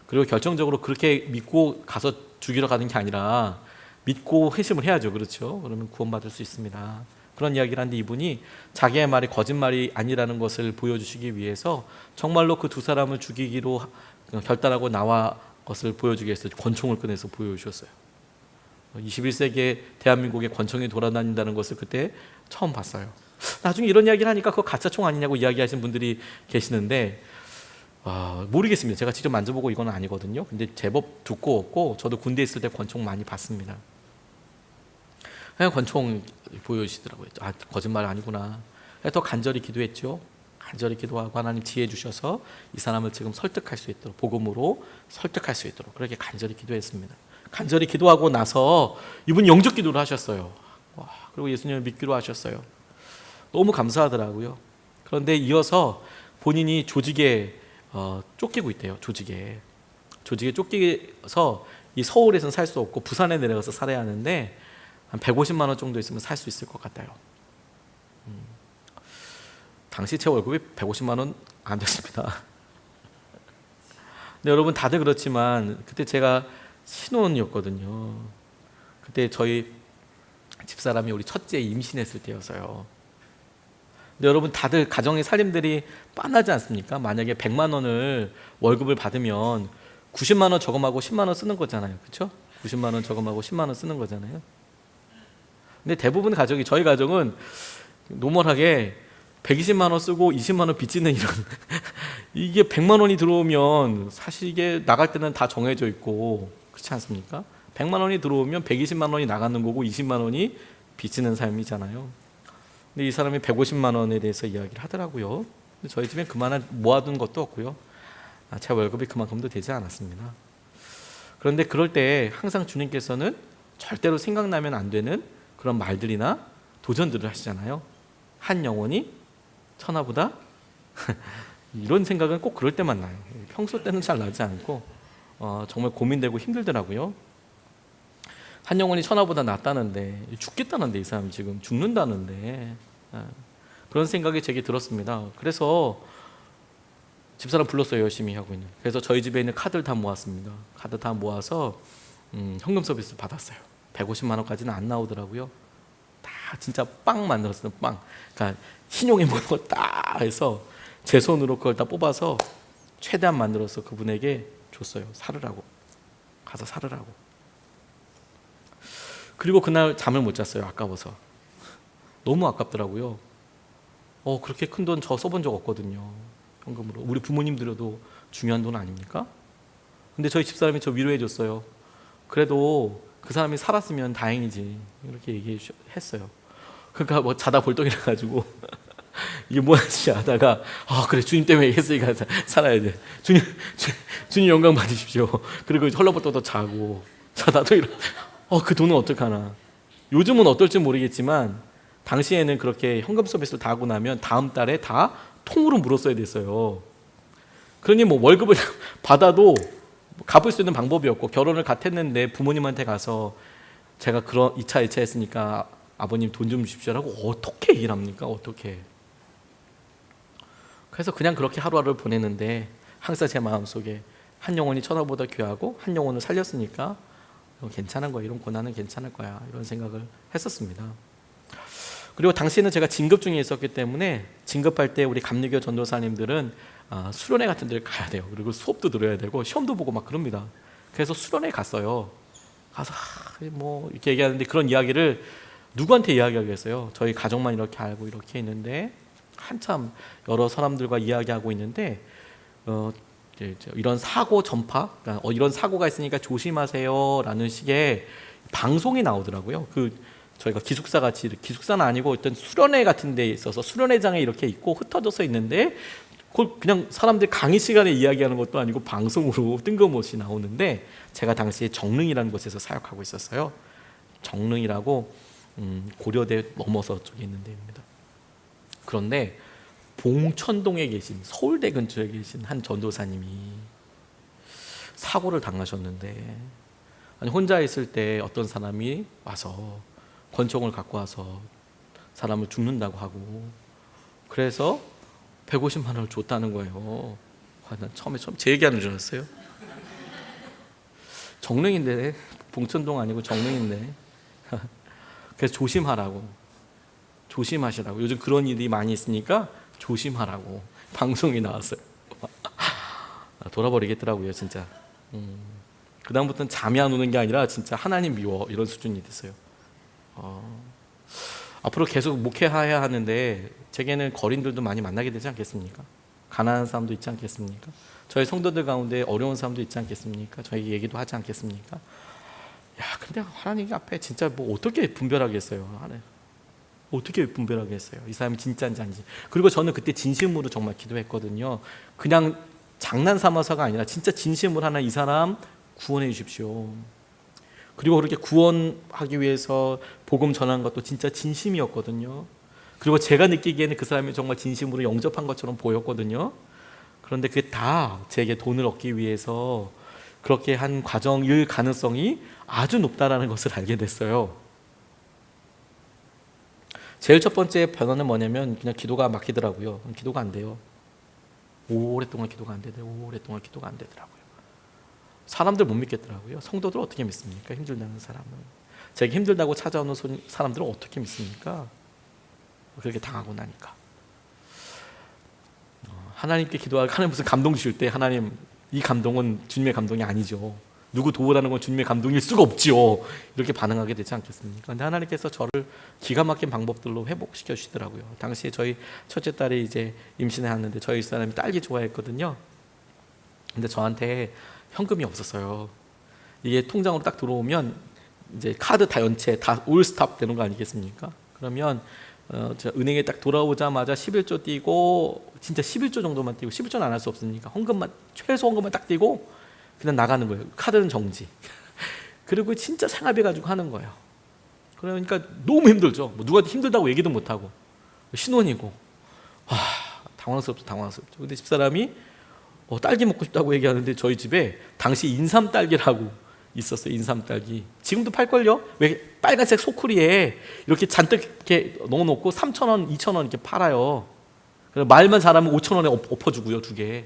Speaker 1: 그리고 결정적으로 그렇게 믿고 가서 죽이러 가는 게 아니라 믿고 회심을 해야죠. 그렇죠? 그러면 구원받을 수 있습니다. 그런 이야기를 하는데, 이분이 자기의 말이 거짓말이 아니라는 것을 보여주시기 위해서 정말로 그 두 사람을 죽이기로 결단하고 나와 것을 보여주기 위해서 권총을 꺼내서 보여주셨어요. 21세기에 대한민국에 권총이 돌아다닌다는 것을 그때 처음 봤어요. 나중에 이런 이야기를 하니까 그거 가짜 총 아니냐고 이야기하시는 분들이 계시는데, 모르겠습니다. 제가 직접 만져보고 이건 아니거든요. 근데 제법 두꺼웠고, 저도 군대 있을 때 권총 많이 봤습니다. 그냥 권총 보여주시더라고요. 거짓말 아니구나. 더 간절히 기도했죠. 간절히 기도하고 하나님 지혜 주셔서 이 사람을 지금 설득할 수 있도록, 복음으로 설득할 수 있도록 그렇게 간절히 기도했습니다. 간절히 기도하고 나서 이분이 영적 기도를 하셨어요. 그리고 예수님을 믿기로 하셨어요. 너무 감사하더라고요. 그런데 이어서 본인이 조직에 쫓기고 있대요. 조직에 쫓기서 이 서울에서는 살 수 없고 부산에 내려가서 살아야 하는데, 한 150만 원 정도 있으면 살 수 있을 것 같아요. 당시 제 월급이 150만 원 안 됐습니다. 근데 여러분 다들 그렇지만 그때 제가 신혼이었거든요. 그때 저희 집사람이 우리 첫째 임신했을 때여서요. 근데 여러분 다들 가정의 살림들이 빤하지 않습니까? 만약에 100만 원을 월급을 받으면 90만 원 저금하고 10만 원 쓰는 거잖아요. 그렇죠? 90만 원 저금하고 10만 원 쓰는 거잖아요. 근데 대부분 가정이, 저희 가정은 노멀하게 120만 원 쓰고 20만 원 빚지는 이런 이게 100만 원이 들어오면 사실 이게 나갈 때는 다 정해져 있고 그렇지 않습니까? 100만 원이 들어오면 120만 원이 나가는 거고 20만 원이 빚지는 삶이잖아요. 근데 이 사람이 150만 원에 대해서 이야기를 하더라고요. 근데 저희 집엔 그만한 모아둔 것도 없고요. 제 월급이 그만큼도 되지 않았습니다. 그런데 그럴 때 항상 주님께서는 절대로 생각나면 안 되는 그런 말들이나 도전들을 하시잖아요. 한 영혼이 천하보다 이런 생각은 꼭 그럴 때만 나요. 평소 때는 잘 나지 않고 정말 고민되고 힘들더라고요. 한 영혼이 천하보다 낫다는데, 죽겠다는데, 이 사람이 지금 죽는다는데, 그런 생각이 제게 들었습니다. 그래서 집사람 불렀어요. 열심히 하고 있는. 그래서 저희 집에 있는 카드를 다 모았습니다. 카드 다 모아서 현금 서비스 받았어요. 150만 원까지는 안 나오더라고요. 다 진짜 빵 만들었어요. 빵. 그러니까 신용에 모는 거 딱 해서 제 손으로 그걸 다 뽑아서 최대한 만들어서 그분에게 줬어요. 사르라고. 가서 사르라고. 그리고 그날 잠을 못 잤어요. 아까워서. 너무 아깝더라고요. 그렇게 큰 돈 저 써본 적 없거든요. 현금으로. 우리 부모님 들여도 중요한 돈 아닙니까? 근데 저희 집사람이 저 위로해 줬어요. 그래도 그 사람이 살았으면 다행이지. 이렇게 얘기했어요. 그러니까 뭐 자다 벌떡 일어나가지고 이게 뭐지 하다가 그래 주님 때문에 했으니까 살아야 돼. 주님 영광 받으십시오. 그리고 헐렁벌떡 자고 자다도 그 돈은 어떡하나. 요즘은 어떨지 모르겠지만 당시에는 그렇게 현금 서비스를 다 하고 나면 다음 달에 다 통으로 물었어야 됐어요. 그러니 뭐 월급을 받아도 갚을 수 있는 방법이었고, 결혼을 갓 했는데 부모님한테 가서 제가 그런 2차 1차 했으니까 아버님 돈 좀 주십시오라고 어떻게 얘기를 합니까? 어떻게. 그래서 그냥 그렇게 하루하루를 보내는데 항상 제 마음속에 한 영혼이 천하보다 귀하고 한 영혼을 살렸으니까 괜찮은 거야. 이런 고난은 괜찮을 거야. 이런 생각을 했었습니다. 그리고 당시에는 제가 진급 중에 있었기 때문에 진급할 때 우리 감리교 전도사님들은 수련회 같은 데를 가야 돼요. 그리고 수업도 들어야 되고 시험도 보고 막 그럽니다. 그래서 수련회 갔어요. 가서 뭐 이렇게 얘기하는데 그런 이야기를 누구한테 이야기하겠어요? 저희 가족만 이렇게 알고 이렇게 있는데 한참 여러 사람들과 이야기하고 있는데 이런 사고 전파, 그러니까 이런 사고가 있으니까 조심하세요라는 식의 방송이 나오더라고요. 저희가 기숙사 같이, 기숙사는 아니고 어떤 수련회 같은 데 있어서 수련회장에 이렇게 있고 흩어져서 있는데 그걸 그냥 사람들 강의 시간에 이야기하는 것도 아니고 방송으로 뜬금없이 나오는데, 제가 당시에 정릉이라는 곳에서 사역하고 있었어요. 정릉이라고 고려대 넘어서 쪽에 있는 데입니다. 그런데 봉천동에 계신, 서울대 근처에 계신 한 전도사님이 사고를 당하셨는데, 혼자 있을 때 어떤 사람이 와서 권총을 갖고 와서 사람을 죽는다고 하고, 그래서 150만 원을 줬다는 거예요. 난 처음에 제 얘기하는 줄 알았어요. 정릉인데, 봉천동 아니고 정릉인데. 그래서 조심하시라고. 요즘 그런 일이 많이 있으니까 조심하라고 방송이 나왔어요. 돌아버리겠더라고요, 진짜. 그 다음부터는 잠이 안 오는 게 아니라 진짜 하나님 미워, 이런 수준이 됐어요. 앞으로 계속 목회해야 하는데 제게는 거린들도 많이 만나게 되지 않겠습니까? 가난한 사람도 있지 않겠습니까? 저희 성도들 가운데 어려운 사람도 있지 않겠습니까? 저에게 얘기도 하지 않겠습니까? 근데 하나님 앞에 진짜 뭐 어떻게 분별하겠어요? 어떻게 분별하겠어요? 이 사람이 진짜인지 아닌지. 그리고 저는 그때 진심으로 정말 기도했거든요. 그냥 장난 삼아서가 아니라 진짜 진심으로 하나 이 사람 구원해 주십시오. 그리고 그렇게 구원하기 위해서 복음 전한 것도 진짜 진심이었거든요. 그리고 제가 느끼기에는 그 사람이 정말 진심으로 영접한 것처럼 보였거든요. 그런데 그게 다 제게 돈을 얻기 위해서 그렇게 한 과정일 가능성이 아주 높다라는 것을 알게 됐어요. 제일 첫 번째 변화는 뭐냐면 그냥 기도가 막히더라고요. 기도가 안 돼요. 오랫동안 기도가 안 되더라고요. 오랫동안 기도가 안 되더라고요. 사람들 못 믿겠더라고요. 성도들 어떻게 믿습니까? 힘들다는 사람은. 제가 힘들다고 찾아오는 사람들은 어떻게 믿습니까? 그렇게 당하고 나니까. 하나님께 기도하고 하나님 무슨 감동 주실 때 하나님 이 감동은 주님의 감동이 아니죠. 누구 도우라는 건 주님의 감동일 수가 없지요. 이렇게 반응하게 되지 않겠습니까? 근데 하나님께서 저를 기가 막힌 방법들로 회복시켜 주시더라고요. 당시에 저희 첫째 딸이 이제 임신해 왔는데 저희 사람이 딸기 좋아했거든요. 근데 저한테 현금이 없었어요. 이게 통장으로 딱 들어오면 이제 카드 다 연체 다 올스탑 되는 거 아니겠습니까? 그러면 저 은행에 딱 돌아오자마자 11조 띄고 진짜 11조 정도만 띄고 11조는 안 할 수 없으니까 헌금만 최소 헌금만 딱 띄고 그냥 나가는 거예요. 카드는 정지. 그리고 진짜 생활비 가지고 하는 거예요. 그러니까 너무 힘들죠. 뭐 누가 힘들다고 얘기도 못 하고 신혼이고 당황스럽죠. 근데 집사람이 딸기 먹고 싶다고 얘기하는데 저희 집에 당시 인삼 딸기라고 있었어요. 인삼 딸기. 지금도 팔걸요? 왜 빨간색 소쿠리에 이렇게 잔뜩 이렇게 넣어놓고 3,000원, 2,000원 이렇게 팔아요. 말만 잘하면 5,000원에 엎어주고요, 2개.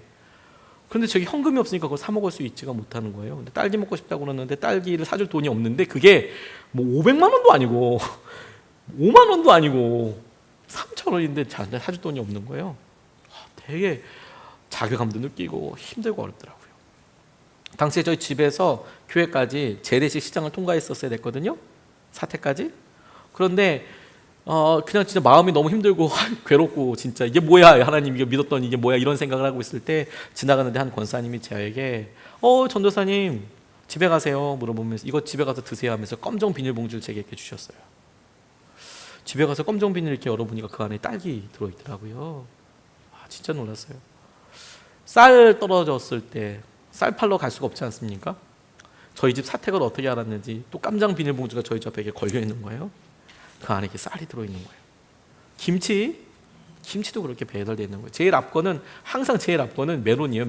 Speaker 1: 그런데 저기 현금이 없으니까 그걸 사 먹을 수 있지가 못하는 거예요. 근데 딸기 먹고 싶다고 그러는데 딸기를 사줄 돈이 없는데 그게 뭐 500만 원도 아니고 5만 원도 아니고 3,000원인데 사줄 돈이 없는 거예요. 되게 자괴감도 느끼고 힘들고 어렵더라고요. 당시에 저희 집에서 교회까지 재래식 시장을 통과했었어야 됐거든요. 사태까지. 그런데 그냥 진짜 마음이 너무 힘들고 괴롭고 진짜 이게 뭐야 하나님 이게 믿었더니 이게 뭐야 이런 생각을 하고 있을 때 지나가는데 한 권사님이 저에게 전도사님 집에 가세요 물어보면서 이거 집에 가서 드세요 하면서 검정 비닐봉지를 제게 이렇게 주셨어요. 집에 가서 검정 비닐 이렇게 열어보니까 그 안에 딸기 들어있더라고요. 진짜 놀랐어요. 쌀 떨어졌을 때 쌀 팔러 갈 수가 없지 않습니까? 저희 집 사택을 어떻게 알았는지 또 깜장 비닐봉지가 저희 집 앞에 걸려 있는 거예요. 그 안에 이렇게 쌀이 들어있는 거예요. 김치도 그렇게 배달되어 있는 거예요. 항상 제일 앞거는 메론이에요.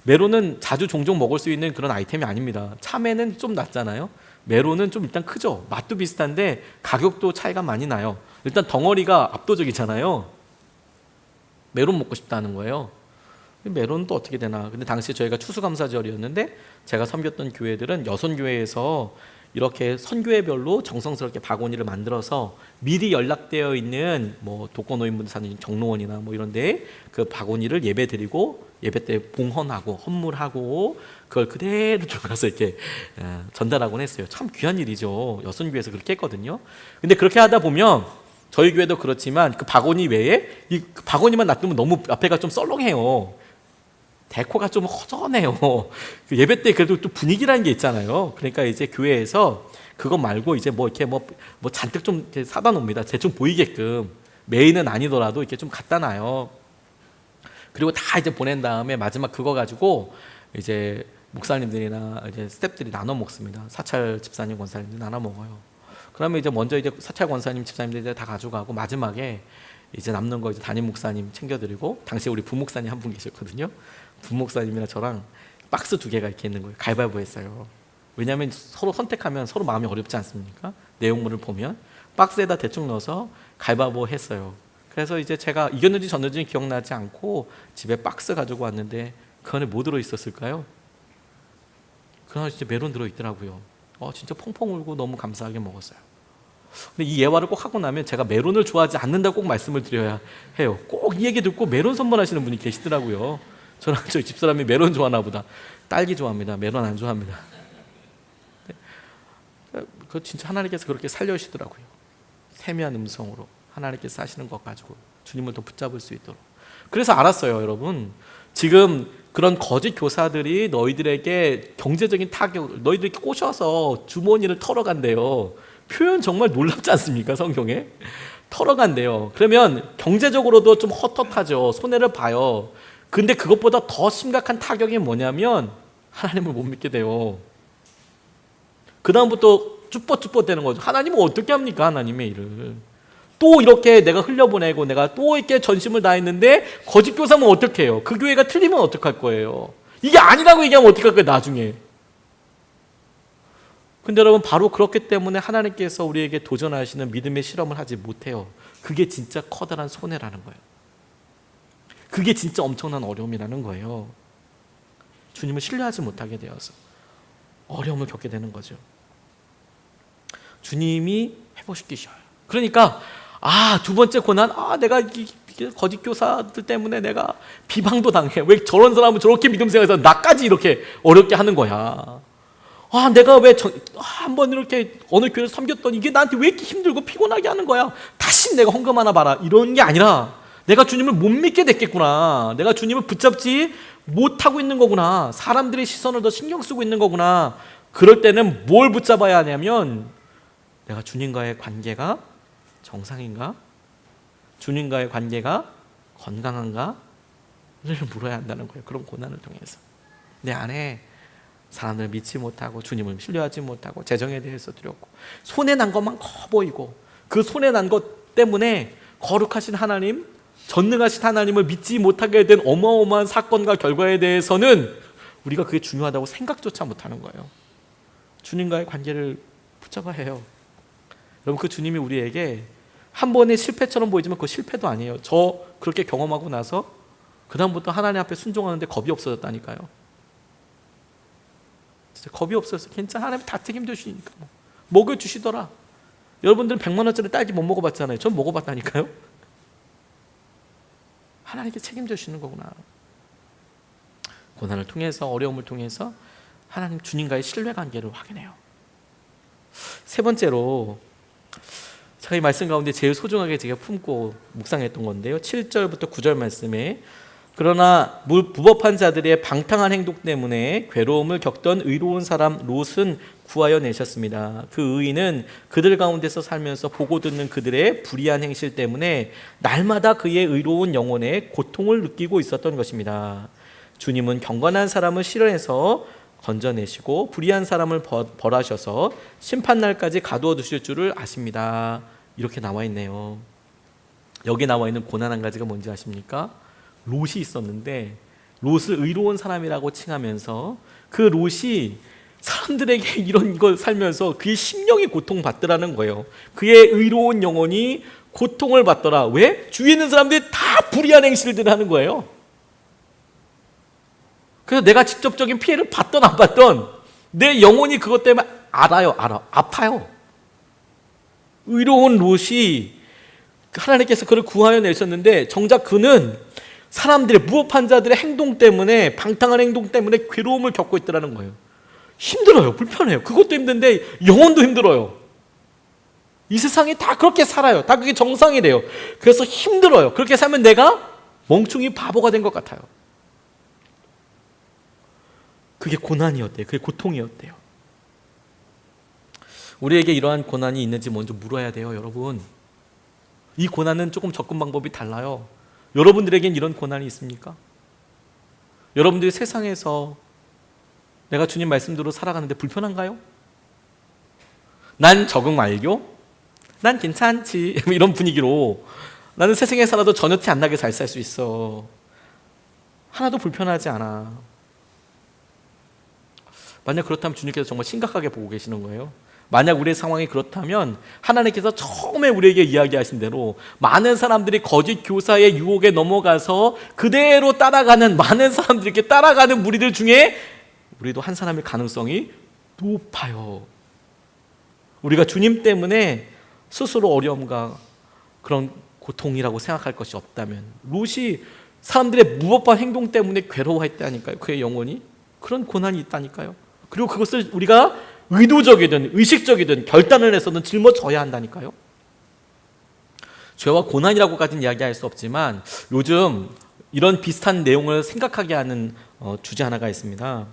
Speaker 1: 메론은 자주 종종 먹을 수 있는 그런 아이템이 아닙니다. 참외는 좀 낫잖아요. 메론은 좀 일단 크죠. 맛도 비슷한데 가격도 차이가 많이 나요. 일단 덩어리가 압도적이잖아요. 메론 먹고 싶다는 거예요. 메론은 또 어떻게 되나. 근데 당시 저희가 추수감사절이었는데 제가 섬겼던 교회들은 여선교회에서 이렇게 선교회별로 정성스럽게 바구니를 만들어서 미리 연락되어 있는 뭐 독거노인분들 사는 정로원이나 뭐 이런 데에 그 바구니를 예배 드리고 예배 때 봉헌하고 헌물하고 그걸 그대로 들어가서 이렇게 전달하곤 했어요. 참 귀한 일이죠. 여선교회에서 그렇게 했거든요. 근데 그렇게 하다 보면 저희 교회도 그렇지만 그 바구니 외에 그 바구니만 놔두면 너무 앞에가 좀 썰렁해요. 데코가 좀 허전해요. 그 예배 때 그래도 또 분위기라는 게 있잖아요. 그러니까 이제 교회에서 그거 말고 이제 뭐 이렇게 뭐 잔뜩 좀 이렇게 사다 놓습니다. 대충 보이게끔. 메인은 아니더라도 이렇게 좀 갖다 놔요. 그리고 다 이제 보낸 다음에 마지막 그거 가지고 이제 목사님들이나 이제 스태프들이 나눠 먹습니다. 사찰 집사님, 권사님들 나눠 먹어요. 그러면 이제 먼저 이제 사찰 권사님, 집사님들 이제 다 가져가고 마지막에 이제 남는 거 이제 담임 목사님 챙겨드리고 당시에 우리 부목사님 한 분 계셨거든요. 부목사님이랑 저랑 박스 2개가 이렇게 있는 거예요. 가위바위보 했어요. 왜냐하면 서로 선택하면 서로 마음이 어렵지 않습니까? 내용물을 보면 박스에다 대충 넣어서 가위바위보 했어요. 그래서 이제 제가 이겼는지 졌는지 기억나지 않고 집에 박스 가지고 왔는데 그 안에 뭐 들어있었을까요? 그 안에 진짜 메론 들어있더라고요. 진짜 펑펑 울고 너무 감사하게 먹었어요. 근데 이 예화를 꼭 하고 나면 제가 메론을 좋아하지 않는다고 꼭 말씀을 드려야 해요. 꼭 이 얘기 듣고 메론 선물하시는 분이 계시더라고요. 저랑 저희 집사람이 메론 좋아하나 보다. 딸기 좋아합니다. 메론 안 좋아합니다. 그 진짜 하나님께서 그렇게 살려주시더라고요. 세미한 음성으로 하나님께서 하시는 것 가지고 주님을 더 붙잡을 수 있도록. 그래서 알았어요, 여러분. 지금 그런 거짓 교사들이 너희들에게 경제적인 타격, 너희들이 꼬셔서 주머니를 털어간대요. 표현 정말 놀랍지 않습니까? 성경에 털어간대요. 그러면 경제적으로도 좀 헛헛하죠. 손해를 봐요. 근데 그것보다 더 심각한 타격이 뭐냐면 하나님을 못 믿게 돼요. 그 다음부터 쭈뼛쭈뼛 되는 거죠. 하나님은 어떻게 합니까? 하나님의 일을 또 이렇게 내가 흘려보내고 내가 또 이렇게 전심을 다했는데 거짓 교사면 어떻게 해요? 그 교회가 틀리면 어떡할 거예요? 이게 아니라고 얘기하면 어떡할 거예요? 나중에. 근데 여러분 바로 그렇기 때문에 하나님께서 우리에게 도전하시는 믿음의 실험을 하지 못해요. 그게 진짜 커다란 손해라는 거예요. 그게 진짜 엄청난 어려움이라는 거예요. 주님을 신뢰하지 못하게 되어서 어려움을 겪게 되는 거죠. 주님이 회복시키셔요. 그러니까 두 번째 고난, 내가 거짓 교사들 때문에 내가 비방도 당해. 왜 저런 사람은 저렇게 믿음 생활해서 나까지 이렇게 어렵게 하는 거야. 내가 왜 한 번 이렇게 어느 교회에서 섬겼더니 이게 나한테 왜 이렇게 힘들고 피곤하게 하는 거야. 다시 내가 헌금 하나 봐라. 이런 게 아니라 내가 주님을 못 믿게 됐겠구나. 내가 주님을 붙잡지 못하고 있는 거구나. 사람들의 시선을 더 신경 쓰고 있는 거구나. 그럴 때는 뭘 붙잡아야 하냐면 내가 주님과의 관계가 정상인가? 주님과의 관계가 건강한가?를 물어야 한다는 거예요. 그런 고난을 통해서 내 안에 사람을 믿지 못하고 주님을 신뢰하지 못하고 재정에 대해서 두렵고 손해난 것만 커 보이고 그 손해난 것 때문에 거룩하신 하나님, 전능하신 하나님을 믿지 못하게 된 어마어마한 사건과 결과에 대해서는 우리가 그게 중요하다고 생각조차 못하는 거예요. 주님과의 관계를 붙잡아야 해요. 여러분, 그 주님이 우리에게 한 번의 실패처럼 보이지만 그 실패도 아니에요. 저 그렇게 경험하고 나서 그 다음부터 하나님 앞에 순종하는데 겁이 없어졌다니까요. 진짜 겁이 없어서 괜찮아, 하나님 다 책임져 주시니까 먹여주시더라. 여러분들은 100만 원짜리 딸기 못 먹어봤잖아요. 전 먹어봤다니까요. 하나님께 책임져 주시는 거구나. 고난을 통해서, 어려움을 통해서 하나님 주님과의 신뢰관계를 확인해요. 세 번째로 제가 이 말씀 가운데 제일 소중하게 제가 품고 묵상했던 건데요, 7절부터 9절 말씀에 그러나 무법한 자들의 방탕한 행동 때문에 괴로움을 겪던 의로운 사람 롯은 구하여 내셨습니다. 그 의인은 그들 가운데서 살면서 보고 듣는 그들의 불의한 행실 때문에 날마다 그의 의로운 영혼에 고통을 느끼고 있었던 것입니다. 주님은 경건한 사람을 실현해서 건져내시고 불의한 사람을 벌하셔서 심판날까지 가두어 두실 줄을 아십니다. 이렇게 나와 있네요. 여기 나와 있는 고난 한 가지가 뭔지 아십니까? 롯이 있었는데 롯을 의로운 사람이라고 칭하면서 그 롯이 사람들에게 이런 걸 살면서 그의 심령이 고통받더라는 거예요. 그의 의로운 영혼이 고통을 받더라. 왜? 주위에 있는 사람들이 다 불의한 행실들을 하는 거예요. 그래서 내가 직접적인 피해를 받던 안 받던 내 영혼이 그것 때문에 아파요. 의로운 롯이 하나님께서 그를 구하여 내셨는데 정작 그는 사람들의 무법한 자들의 행동 때문에, 방탕한 행동 때문에 괴로움을 겪고 있더라는 거예요. 힘들어요. 불편해요. 그것도 힘든데 영혼도 힘들어요. 이 세상이 다 그렇게 살아요. 다 그게 정상이래요. 그래서 힘들어요. 그렇게 살면 내가 멍충이 바보가 된 것 같아요. 그게 고난이었대요. 그게 고통이었대요. 우리에게 이러한 고난이 있는지 먼저 물어야 돼요, 여러분. 이 고난은 조금 접근 방법이 달라요. 여러분들에겐 이런 고난이 있습니까? 여러분들이 세상에서 내가 주님 말씀대로 살아가는데 불편한가요? 난 적응 완료? 난 괜찮지. 이런 분위기로 나는 세상에 살아도 전혀 티 안 나게 잘 살 수 있어. 하나도 불편하지 않아. 만약 그렇다면 주님께서 정말 심각하게 보고 계시는 거예요. 만약 우리의 상황이 그렇다면 하나님께서 처음에 우리에게 이야기하신 대로 많은 사람들이 거짓 교사의 유혹에 넘어가서 그대로 따라가는, 많은 사람들이 이렇게 따라가는 무리들 중에 우리도 한 사람일 가능성이 높아요. 우리가 주님 때문에 스스로 어려움과 그런 고통이라고 생각할 것이 없다면, 롯이 사람들의 무법한 행동 때문에 괴로워했다니까요. 그의 영혼이 그런 고난이 있다니까요. 그리고 그것을 우리가 의도적이든 의식적이든 결단을 해서는 짊어져야 한다니까요. 죄와 고난이라고까지는 이야기할 수 없지만 요즘 이런 비슷한 내용을 생각하게 하는 주제 하나가 있습니다.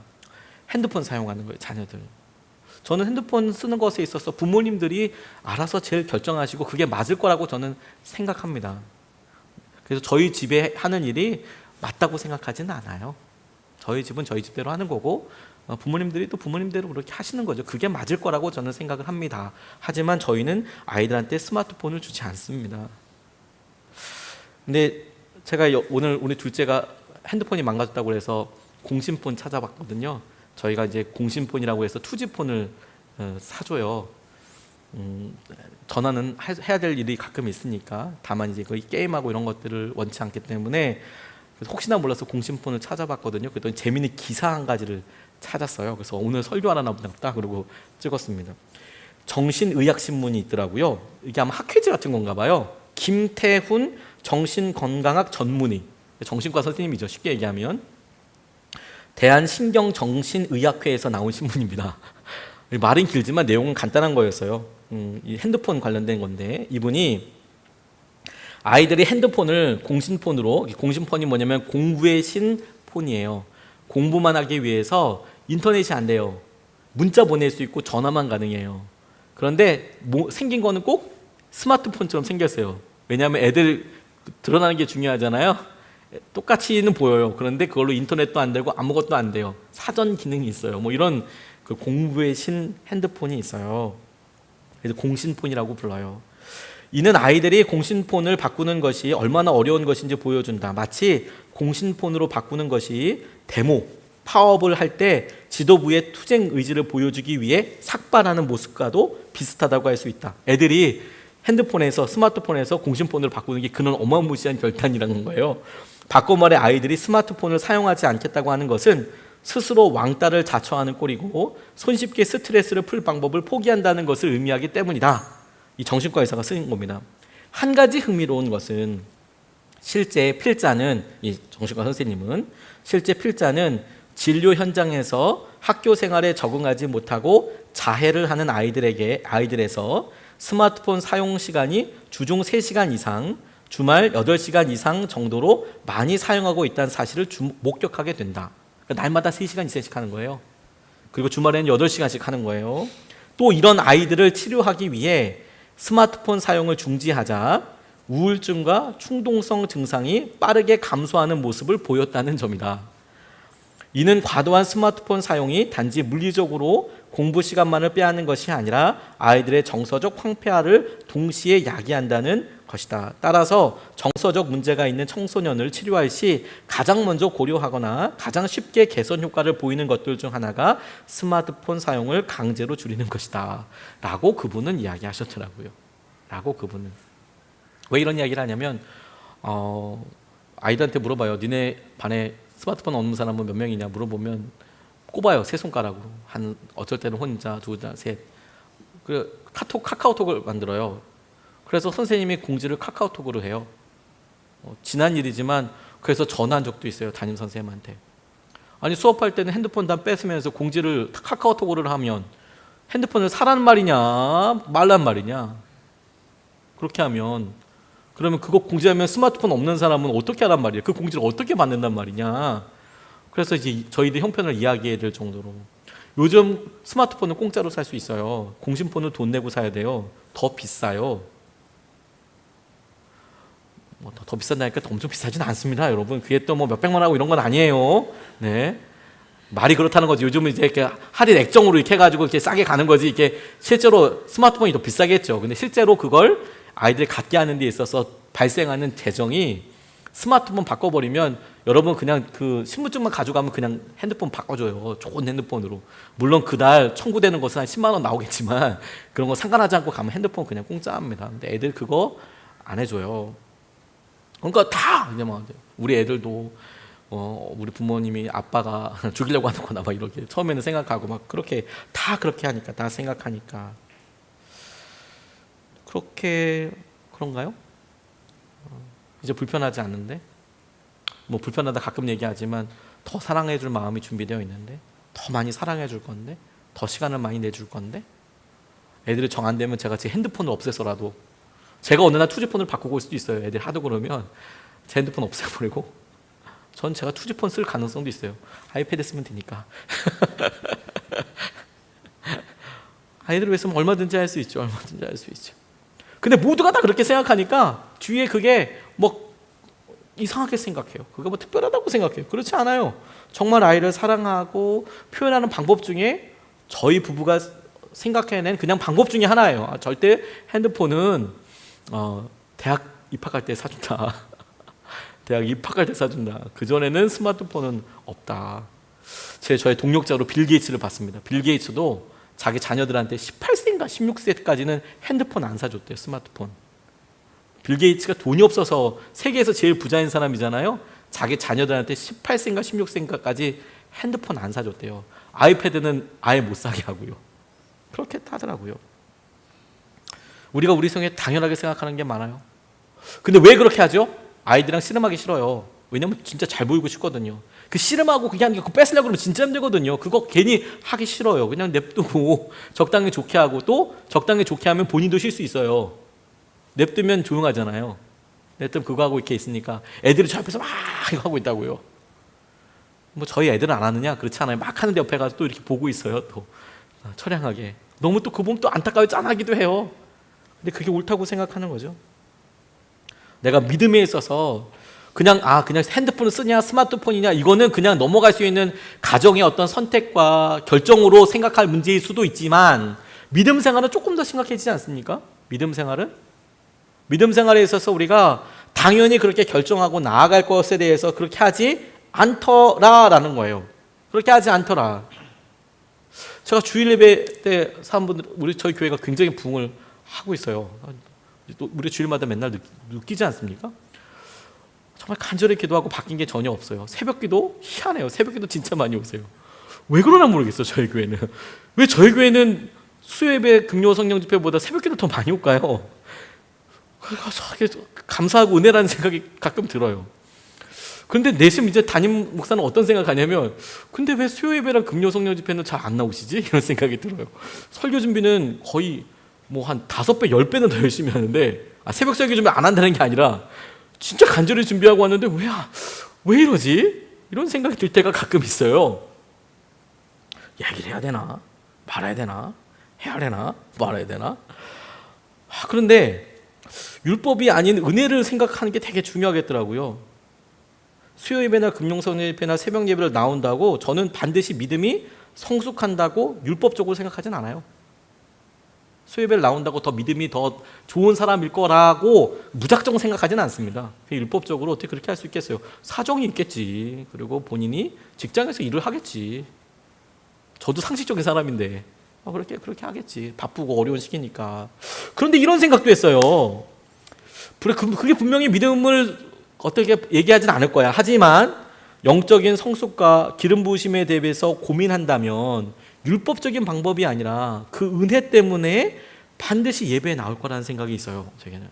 Speaker 1: 핸드폰 사용하는 거예요, 자녀들. 저는 핸드폰 쓰는 것에 있어서 부모님들이 알아서 제일 결정하시고 그게 맞을 거라고 저는 생각합니다. 그래서 저희 집에 하는 일이 맞다고 생각하지는 않아요. 저희 집은 저희 집대로 하는 거고 부모님들이 또 부모님대로 그렇게 하시는 거죠. 그게 맞을 거라고 저는 생각을 합니다. 하지만 저희는 아이들한테 스마트폰을 주지 않습니다. 근데 제가 오늘 우리 둘째가 핸드폰이 망가졌다고 해서 공신폰 찾아봤거든요. 저희가 이제 공신폰이라고 해서 투지폰을 사줘요. 전화는 해야 될 일이 가끔 있으니까. 다만 이제 거의 게임하고 이런 것들을 원치 않기 때문에 혹시나 몰라서 공신폰을 찾아봤거든요. 그랬더니 재미있는 기사 한 가지를 찾았어요. 그래서 오늘 설교하나 보다 그러고 찍었습니다. 정신의학신문이 있더라고요. 이게 아마 학회지 같은 건가 봐요. 김태훈 정신건강학 전문의, 정신과 선생님이죠. 쉽게 얘기하면 대한신경정신의학회에서 나온 신문입니다. 말은 길지만 내용은 간단한 거였어요. 이 핸드폰 관련된 건데, 이분이 아이들이 핸드폰을 공신폰으로, 공신폰이 뭐냐면 공부의 신폰이에요. 공부만 하기 위해서 인터넷이 안 돼요. 문자 보낼 수 있고 전화만 가능해요. 그런데 생긴 거는 꼭 스마트폰처럼 생겼어요. 왜냐하면 애들 드러나는 게 중요하잖아요. 똑같이는 보여요. 그런데 그걸로 인터넷도 안 되고 아무것도 안 돼요. 사전 기능이 있어요. 뭐 이런 그 공부의 신 핸드폰이 있어요. 그래서 공신폰이라고 불러요. 이는 아이들이 공신폰을 바꾸는 것이 얼마나 어려운 것인지 보여준다. 마치 공신폰으로 바꾸는 것이 데모, 파업을 할 때 지도부의 투쟁 의지를 보여주기 위해 삭발하는 모습과도 비슷하다고 할 수 있다. 애들이 핸드폰에서, 스마트폰에서 공신폰으로 바꾸는 게 그런 어마무시한 결단이라는 거예요. 바꿔 말해 아이들이 스마트폰을 사용하지 않겠다고 하는 것은 스스로 왕따를 자처하는 꼴이고 손쉽게 스트레스를 풀 방법을 포기한다는 것을 의미하기 때문이다. 이 정신과 의사가 쓰인 겁니다. 한 가지 흥미로운 것은 실제 필자는, 이 정신과 선생님은 실제 필자는 진료 현장에서 학교 생활에 적응하지 못하고 자해를 하는 아이들에서 스마트폰 사용 시간이 주중 3시간 이상, 주말 8시간 이상 정도로 많이 사용하고 있다는 사실을 목격하게 된다. 그러니까 날마다 3시간 이상씩 하는 거예요. 그리고 주말에는 8시간씩 하는 거예요. 또 이런 아이들을 치료하기 위해 스마트폰 사용을 중지하자 우울증과 충동성 증상이 빠르게 감소하는 모습을 보였다는 점이다. 이는 과도한 스마트폰 사용이 단지 물리적으로 공부 시간만을 빼앗는 것이 아니라 아이들의 정서적 황폐화를 동시에 야기한다는 것이다. 따라서 정서적 문제가 있는 청소년을 치료할 시 가장 먼저 고려하거나 가장 쉽게 개선 효과를 보이는 것들 중 하나가 스마트폰 사용을 강제로 줄이는 것이다. 라고 그분은 이야기하셨더라고요. 왜 이런 이야기를 하냐면 아이들한테 물어봐요. 니네 반에 스마트폰 없는 사람은 몇 명이냐 물어보면 꼽아요. 3손가락으로. 어쩔 때는 혼자, 둘, 셋. 그 카카오톡을 만들어요. 그래서 선생님이 공지를 카카오톡으로 해요. 지난 일이지만 그래서 전화한 적도 있어요. 담임 선생님한테. 아니 수업할 때는 핸드폰 다 뺏으면서 공지를 카카오톡으로 하면 핸드폰을 사란 말이냐 말란 말이냐. 그렇게 하면 그러면 그거 공지하면 스마트폰 없는 사람은 어떻게 하란 말이에요. 그 공지를 어떻게 받는단 말이냐. 그래서 이제 저희들 형편을 이야기해야 될 정도로 요즘 스마트폰은 공짜로 살 수 있어요. 공신폰은 돈 내고 사야 돼요. 더 비싸요. 더 비싼다니까 엄청 비싸진 않습니다, 여러분. 그게 또 뭐 몇백만 하고 이런 건 아니에요. 네. 말이 그렇다는 거지. 요즘은 이제 이렇게 할인 액정으로 이렇게 해가지고 이렇게 싸게 가는 거지. 이게 실제로 스마트폰이 더 비싸겠죠. 근데 실제로 그걸 아이들이 갖게 하는 데 있어서 발생하는 재정이 스마트폰 바꿔버리면 여러분 그냥 그 신분증만 가져가면 그냥 핸드폰 바꿔줘요. 좋은 핸드폰으로. 물론 그날 청구되는 것은 한 10만 원 나오겠지만 그런 거 상관하지 않고 가면 핸드폰 그냥 공짜입니다. 근데 애들 그거 안 해줘요. 그러니까 다 이제 막 우리 애들도 우리 부모님이 아빠가 죽이려고 하는 거나 막 이렇게 처음에는 생각하고 막 그렇게 다 그렇게 하니까 다 생각하니까 그렇게 그런가요? 이제 불편하지 않는데 뭐 불편하다 가끔 얘기하지만 더 사랑해줄 마음이 준비되어 있는데 더 많이 사랑해줄 건데 더 시간을 많이 내줄 건데 애들이 정 안 되면 제가 제 핸드폰을 없애서라도 제가 어느 날 투지폰을 바꾸고 올 수도 있어요. 애들이 하도 그러면 제 핸드폰 없애버리고 전 제가 투지폰 쓸 가능성도 있어요. 아이패드 쓰면 되니까. 아이들을 위해서는 얼마든지 할 수 있죠. 근데 모두가 다 그렇게 생각하니까 주위에 그게 뭐 이상하게 생각해요. 그게 뭐 특별하다고 생각해요. 그렇지 않아요. 정말 아이를 사랑하고 표현하는 방법 중에 저희 부부가 생각해낸 그냥 방법 중에 하나예요. 절대 핸드폰은 대학 입학할 때 사준다. 대학 입학할 때 사준다. 그전에는 스마트폰은 없다. 저의 동력자로 빌 게이츠를 봤습니다. 빌 게이츠도 자기 자녀들한테 18세인가 16세까지는 핸드폰 안 사줬대요. 스마트폰. 빌 게이츠가 돈이 없어서 세계에서 제일 부자인 사람이잖아요. 자기 자녀들한테 18세인가 16세인가까지 핸드폰 안 사줬대요. 아이패드는 아예 못 사게 하고요. 그렇게 하더라고요. 우리가 우리 성에 당연하게 생각하는 게 많아요. 근데 왜 그렇게 하죠? 아이들이랑 씨름하기 싫어요. 왜냐면 진짜 잘 보이고 싶거든요. 그 씨름하고 그냥 그거 뺏으려고 그러면 진짜 힘들거든요. 그거 괜히 하기 싫어요. 그냥 냅두고 적당히 좋게 하고, 또 적당히 좋게 하면 본인도 쉴 수 있어요. 냅두면 조용하잖아요. 냅두면 그거 하고 이렇게 있으니까 애들이 저 앞에서 막 이거 하고 있다고요. 뭐 저희 애들은 안 하느냐? 그렇지 않아요. 막 하는데 옆에 가서 또 이렇게 보고 있어요. 또 처량하게. 너무 또 그 몸 또 안타까워 짠하기도 해요. 근데 그게 옳다고 생각하는 거죠. 내가 믿음에 있어서 그냥 핸드폰을 쓰냐 스마트폰이냐 이거는 그냥 넘어갈 수 있는 가정의 어떤 선택과 결정으로 생각할 문제일 수도 있지만, 믿음 생활은 조금 더 심각해지지 않습니까? 믿음 생활에 있어서 우리가 당연히 그렇게 결정하고 나아갈 것에 대해서 그렇게 하지 않더라라는 거예요. 그렇게 하지 않더라. 제가 주일 예배 때 사람분들, 저희 교회가 굉장히 부흥을 하고 있어요. 또 우리 주일마다 맨날 느끼지 않습니까? 정말 간절히 기도하고 바뀐 게 전혀 없어요. 새벽기도 희한해요. 새벽기도 진짜 많이 오세요. 왜 그러나 모르겠어요. 저희 교회는. 왜 저희 교회는 수요예배 금요 성령 집회보다 새벽기도 더 많이 올까요? 감사하고 은혜라는 생각이 가끔 들어요. 그런데 내심 이제 담임 목사는 어떤 생각하냐면, 근데 왜 수요예배랑 금요 성령 집회는 잘 안 나오시지? 이런 생각이 들어요. 설교 준비는 거의 뭐 한 5배, 10배는 더 열심히 하는데, 새벽 설교 준비 안 한다는 게 아니라 진짜 간절히 준비하고 왔는데 왜 이러지? 이런 생각이 들 때가 가끔 있어요. 얘기를 해야 되나? 말아야 되나? 해야 되나? 말아야 되나? 그런데 율법이 아닌 은혜를 생각하는 게 되게 중요하겠더라고요. 수요예배나 금요성예배나 새벽예배를 나온다고 저는 반드시 믿음이 성숙한다고 율법적으로 생각하진 않아요. 수요예배를 나온다고 더 믿음이 더 좋은 사람일 거라고 무작정 생각하지는 않습니다. 율법적으로 어떻게 그렇게 할 수 있겠어요? 사정이 있겠지. 그리고 본인이 직장에서 일을 하겠지. 저도 상식적인 사람인데 그렇게 하겠지. 바쁘고 어려운 시기니까. 그런데 이런 생각도 했어요. 그게 분명히 믿음을 어떻게 얘기하진 않을 거야. 하지만 영적인 성숙과 기름 부으심에 대해서 고민한다면 율법적인 방법이 아니라 그 은혜 때문에 반드시 예배에 나올 거라는 생각이 있어요. 제게는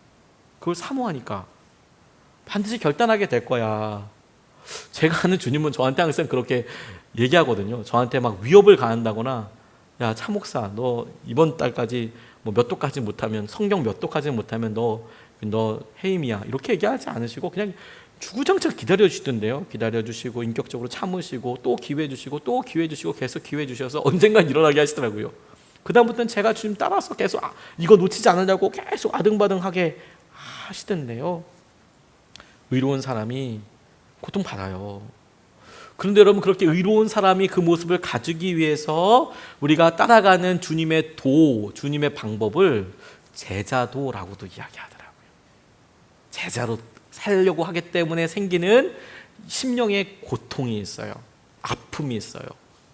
Speaker 1: 그걸 사모하니까 반드시 결단하게 될 거야. 제가 아는 주님은 저한테 항상 그렇게 얘기하거든요. 저한테 막 위협을 가한다거나, 야 차 목사, 너 이번 달까지 뭐 몇 도까지 못하면, 성경 몇 도까지 못하면 너 해임이야, 이렇게 얘기하지 않으시고 그냥 주구장창 기다려주시던데요. 기다려주시고 인격적으로 참으시고 또 기회 주시고 또 기회 주시고 계속 기회 주셔서 언젠간 일어나게 하시더라고요. 그 다음부터는 제가 주님 따라서 계속 이거 놓치지 않으려고 계속 아등바등하게 하시던데요. 의로운 사람이 고통받아요. 그런데 여러분, 그렇게 의로운 사람이 그 모습을 가지기 위해서 우리가 따라가는 주님의 주님의 방법을 제자도라고도 이야기하더라고요. 제자로 살려고 하기 때문에 생기는 심령의 고통이 있어요. 아픔이 있어요.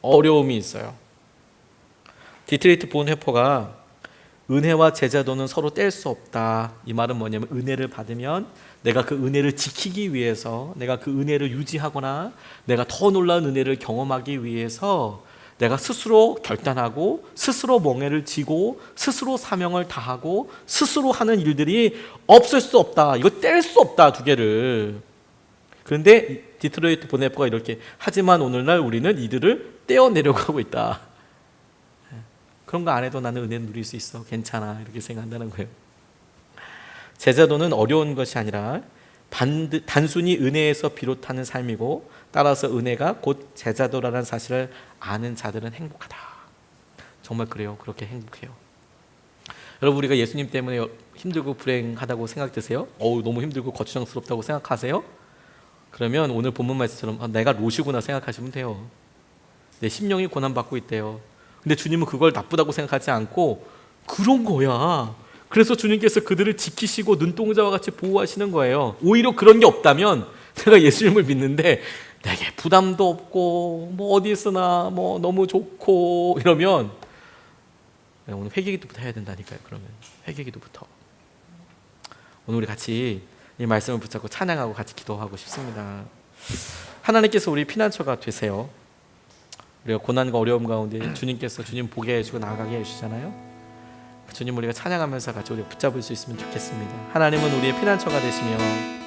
Speaker 1: 어려움이 있어요. 디트레이트 본헤퍼가 은혜와 제자도는 서로 뗄 수 없다. 이 말은 뭐냐면, 은혜를 받으면 내가 그 은혜를 지키기 위해서, 내가 그 은혜를 유지하거나 내가 더 놀라운 은혜를 경험하기 위해서 내가 스스로 결단하고 스스로 멍에를 지고 스스로 사명을 다하고 스스로 하는 일들이 없을 수 없다. 이거 뗄 수 없다, 두 개를. 그런데 디트로이트 본헤퍼가 이렇게, 하지만 오늘날 우리는 이들을 떼어내려고 하고 있다. 그런 거 안 해도 나는 은혜를 누릴 수 있어, 괜찮아, 이렇게 생각한다는 거예요. 제자도는 어려운 것이 아니라 단순히 은혜에서 비롯하는 삶이고, 따라서 은혜가 곧 제자도라는 사실을 아는 자들은 행복하다. 정말 그래요. 그렇게 행복해요. 여러분, 우리가 예수님 때문에 힘들고 불행하다고 생각되세요? 너무 힘들고 거추장스럽다고 생각하세요? 그러면 오늘 본문 말씀처럼 내가 롯이구나 생각하시면 돼요. 내 심령이 고난받고 있대요. 근데 주님은 그걸 나쁘다고 생각하지 않고 그런 거야. 그래서 주님께서 그들을 지키시고 눈동자와 같이 보호하시는 거예요. 오히려 그런 게 없다면, 내가 예수님을 믿는데 내게 부담도 없고 뭐 어디 있으나 뭐 너무 좋고 이러면 오늘 회개기도부터 해야 된다니까요. 그러면 회개기도부터 오늘 우리 같이 이 말씀을 붙잡고 찬양하고 같이 기도하고 싶습니다. 하나님께서 우리 피난처가 되세요. 우리가 고난과 어려움 가운데 주님께서 주님 보게 해주고 나아가게 해주시잖아요. 주님 우리가 찬양하면서 같이 우리가 붙잡을 수 있으면 좋겠습니다. 하나님은 우리의 피난처가 되시며